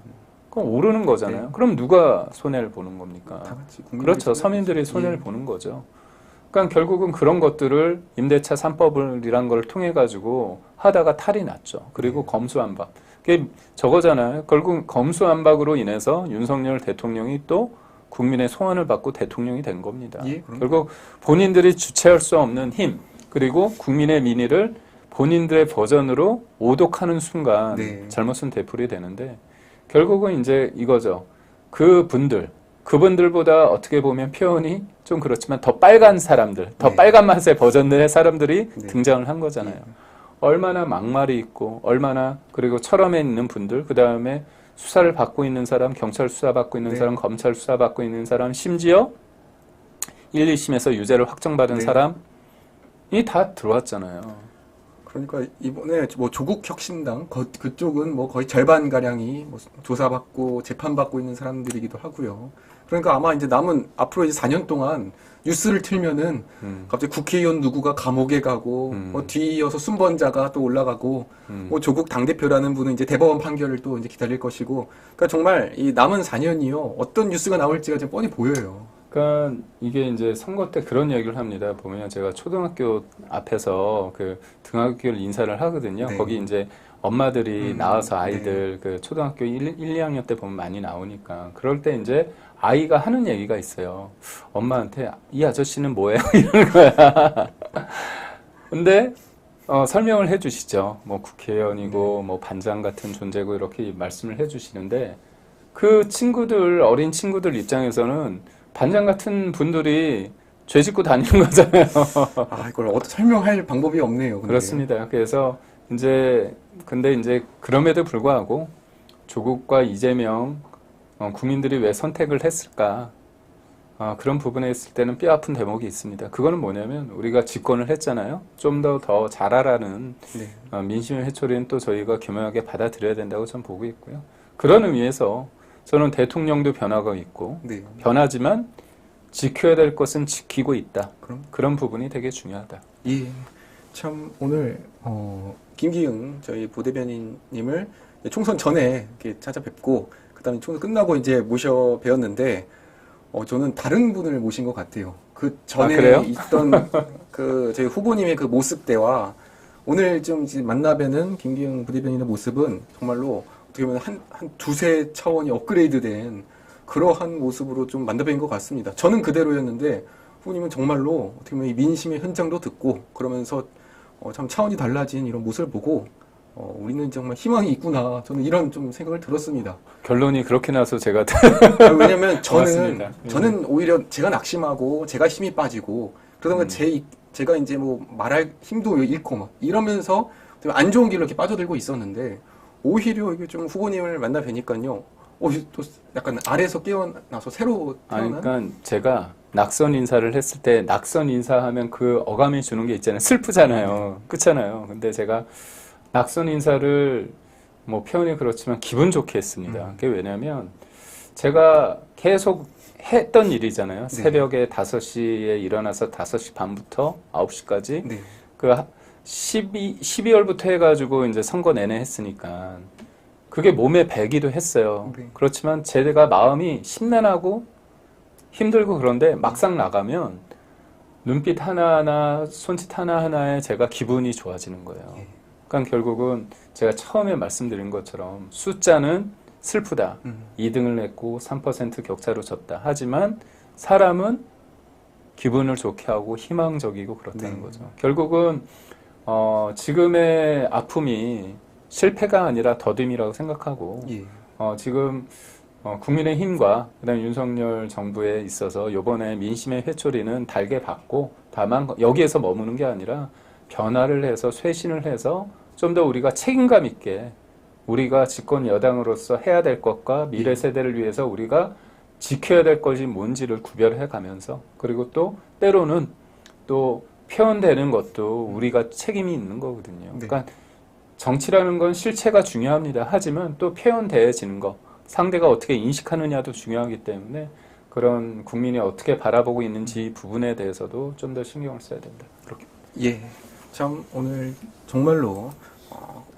그럼 오르는 거잖아요. 네. 그럼 누가 손해를 보는 겁니까? 다 같이 국민들이 그렇죠. 손해를 서민들이 보죠. 손해를 예. 보는 거죠. 그러니까 결국은 그런 것들을 임대차 3법이란 걸 통해 가지고 하다가 탈이 났죠. 그리고 네. 검수완박. 그게 저거잖아요. 결국 검수완박으로 인해서 윤석열 대통령이 또 국민의 소원을 받고 대통령이 된 겁니다. 예, 그럼요. 결국 본인들이 주체할 수 없는 힘, 그리고 국민의 민의를 본인들의 버전으로 오독하는 순간 네. 잘못은 되풀이 되는데, 결국은 이제 이거죠. 그분들보다 어떻게 보면 표현이 좀 그렇지만 더 빨간 사람들, 더 네. 빨간 맛의 버전들의 사람들이 네. 등장을 한 거잖아요. 얼마나 막말이 있고, 얼마나, 그리고 철험에 있는 분들, 그 다음에 수사를 받고 있는 사람, 경찰 수사 받고 있는 네. 사람, 검찰 수사 받고 있는 사람, 심지어 1, 2심에서 유죄를 확정받은 네. 사람이 다 들어왔잖아요. 그러니까 이번에 뭐 조국 혁신당 그쪽은 뭐 거의 절반 가량이 뭐 조사받고 재판받고 있는 사람들이기도 하고요. 그러니까 아마 이제 남은 앞으로 이제 4년 동안 뉴스를 틀면은 갑자기 국회의원 누구가 감옥에 가고 뭐 뒤이어서 순번자가 또 올라가고 뭐 조국 당대표라는 분은 이제 대법원 판결을 또 이제 기다릴 것이고, 그러니까 정말 이 남은 4년이요 어떤 뉴스가 나올지가 지금 뻔히 보여요. 그러니까 이게 이제 선거 때 그런 얘기를 합니다. 보면 제가 초등학교 앞에서 그 등하굣길 인사를 하거든요. 네. 거기 이제 엄마들이 나와서 네. 아이들 그 초등학교 1, 2학년 때 보면 많이 나오니까, 그럴 때 이제 아이가 하는 얘기가 있어요. 엄마한테 이 아저씨는 뭐예요? 이러는 거야. 근데 설명을 해주시죠. 뭐 국회의원이고 뭐 반장 같은 존재고 이렇게 말씀을 해주시는데, 그 친구들, 어린 친구들 입장에서는 반장 같은 분들이 죄 짓고 다니는 거잖아요. 아, 이걸 어떻게 설명할 방법이 없네요. 근데. 그렇습니다. 그래서 근데 이제 그럼에도 불구하고 조국과 이재명 국민들이 왜 선택을 했을까? 그런 부분에 있을 때는 뼈아픈 대목이 있습니다. 그거는 뭐냐면 우리가 집권을 했잖아요. 좀 더 잘하라는 네. 민심의 회초리는 또 저희가 교묘하게 받아들여야 된다고 저는 보고 있고요. 그런 의미에서 저는 대통령도 변화가 있고 네. 변하지만 지켜야 될 것은 지키고 있다. 그럼? 그런 부분이 되게 중요하다. 예. 참 오늘 김기흥 저희 부대변인님을 총선 전에 이렇게 찾아뵙고 그다음에 총선 끝나고 이제 모셔 뵈었는데 저는 다른 분을 모신 것 같아요. 그 전에 그래요? 있던 그 저희 후보님의 그 모습대와 오늘 좀 이제 만나 뵈는 김기흥 부대변인의 모습은 정말로 어떻게 보면 한 두세 차원이 업그레이드된 그러한 모습으로 좀 만나 뵌 것 같습니다. 저는 그대로였는데 후보님은 정말로 어떻게 보면 이 민심의 현장도 듣고 그러면서 참 차원이 달라진 이런 모습을 보고 우리는 정말 희망이 있구나. 저는 이런 좀 생각을 들었습니다. 결론이 그렇게 나서 제가 왜냐면 고맙습니다. 저는 오히려 제가 낙심하고 제가 힘이 빠지고 그러다 보니까 제가 이제 뭐 말할 힘도 잃고 막 이러면서 안 좋은 길로 이렇게 빠져들고 있었는데 오히려 이게 좀 후보님을 만나 뵈니까요. 또 약간 아래에서 깨어나서 새로 태어난 그러니까 제가 낙선 인사를 했을 때 낙선 인사하면 그 어감이 주는 게 있잖아요. 슬프잖아요. 그렇잖아요. 근데 제가 낙선 인사를 뭐 표현이 그렇지만 기분 좋게 했습니다. 그게 왜냐면 제가 계속 했던 일이잖아요. 네. 새벽에 5시에 일어나서 5시 반부터 9시까지 네. 그 12월부터 해가지고 이제 선거 내내 했으니까 그게 몸에 배기도 했어요. 네. 그렇지만 제가 마음이 심란하고 힘들고 그런데 막상 나가면 눈빛 하나하나, 손짓 하나하나에 제가 기분이 좋아지는 거예요. 예. 그러니까 결국은 제가 처음에 말씀드린 것처럼 숫자는 슬프다. 2등을 냈고 3% 격차로 졌다. 하지만 사람은 기분을 좋게 하고 희망적이고 그렇다는 네. 거죠. 결국은 지금의 아픔이 실패가 아니라 더듬이라고 생각하고 예. 지금 국민의힘과 그다음에 윤석열 정부에 있어서 이번에 민심의 회초리는 달게 받고 다만 여기에서 머무는 게 아니라 변화를 해서 쇄신을 해서 좀 더 우리가 책임감 있게 우리가 집권 여당으로서 해야 될 것과 미래 세대를 위해서 우리가 지켜야 될 것이 뭔지를 구별해 가면서 그리고 또 때로는 또 표현되는 것도 우리가 책임이 있는 거거든요. 네. 그러니까 정치라는 건 실체가 중요합니다. 하지만 또 표현되어지는 거, 상대가 어떻게 인식하느냐도 중요하기 때문에 그런 국민이 어떻게 바라보고 있는지 부분에 대해서도 좀 더 신경을 써야 된다. 그렇게. 예. 참 오늘 정말로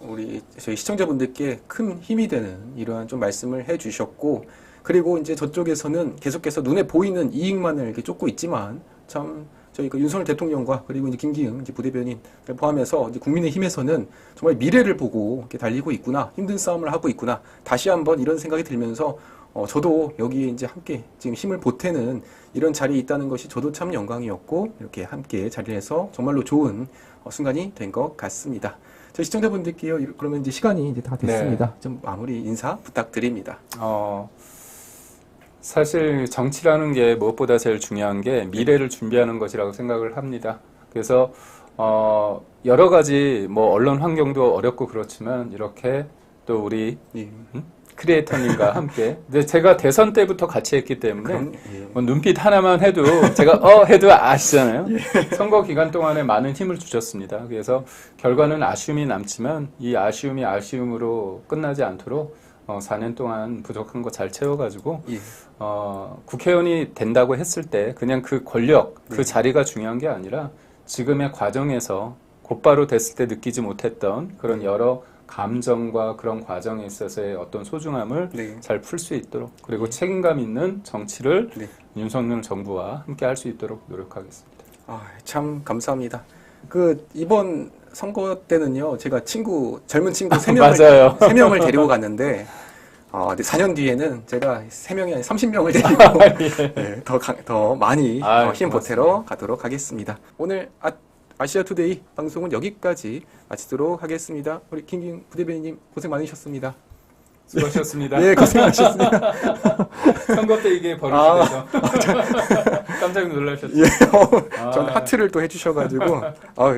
우리 저희 시청자분들께 큰 힘이 되는 이러한 좀 말씀을 해주셨고, 그리고 이제 저쪽에서는 계속해서 눈에 보이는 이익만을 이렇게 쫓고 있지만 참 저희 그 윤석열 대통령과 그리고 이제 김기흥 이제 부대변인 포함해서 이제 국민의힘에서는 정말 미래를 보고 이렇게 달리고 있구나, 힘든 싸움을 하고 있구나, 다시 한번 이런 생각이 들면서 저도 여기에 이제 함께 지금 힘을 보태는 이런 자리에 있다는 것이 저도 참 영광이었고, 이렇게 함께 자리에서 정말로 좋은 순간이 된 것 같습니다. 저희 시청자분들께요, 그러면 이제 시간이 이제 다 됐습니다. 좀 마무리 인사 부탁드립니다. 사실 정치라는 게 무엇보다 제일 중요한 게 미래를 준비하는 것이라고 생각을 합니다. 그래서 여러 가지 뭐 언론 환경도 어렵고 그렇지만 이렇게 또 우리 크리에이터님과 함께, 근데 제가 대선 때부터 같이 했기 때문에 뭐 눈빛 하나만 해도 제가 해도 아시잖아요. 선거 기간 동안에 많은 힘을 주셨습니다. 그래서 결과는 아쉬움이 남지만 이 아쉬움이 아쉬움으로 끝나지 않도록 4년 동안 부족한 거 잘 채워가지고 국회의원이 된다고 했을 때 그냥 그 권력, 그 자리가 중요한 게 아니라 지금의 과정에서 곧바로 됐을 때 느끼지 못했던 그런 여러 감정과 그런 과정에 있어서의 어떤 소중함을 잘 풀 수 있도록, 그리고 책임감 있는 정치를 윤석열 정부와 함께 할 수 있도록 노력하겠습니다. 참 감사합니다. 이번 선거 때는요, 제가 젊은 친구 3명을, 3명을 데리고 갔는데, 4년 뒤에는 제가 3명이 아니라 30명을 데리고 더 많이 힘 보태러 가도록 하겠습니다. 오늘 아시아투데이 방송은 여기까지 마치도록 하겠습니다. 우리 김기흥 부대변인님 고생 많으셨습니다. 수고하셨습니다. 네, 고생 많으셨습니다. 선거 때 이게 벌어져서 깜짝 놀라셨죠? 예, 전 하트를 또 해주셔가지고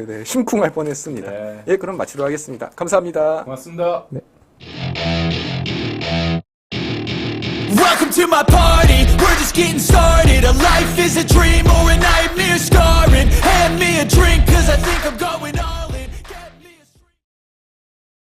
네, 심쿵할 뻔했습니다. 네. 예, 그럼 마치도록 하겠습니다. 감사합니다. 고맙습니다. 네. Welcome to my party, we're just getting started. A life is a dream or a nightmare scarring. Hand me a drink cause I think I'm going on.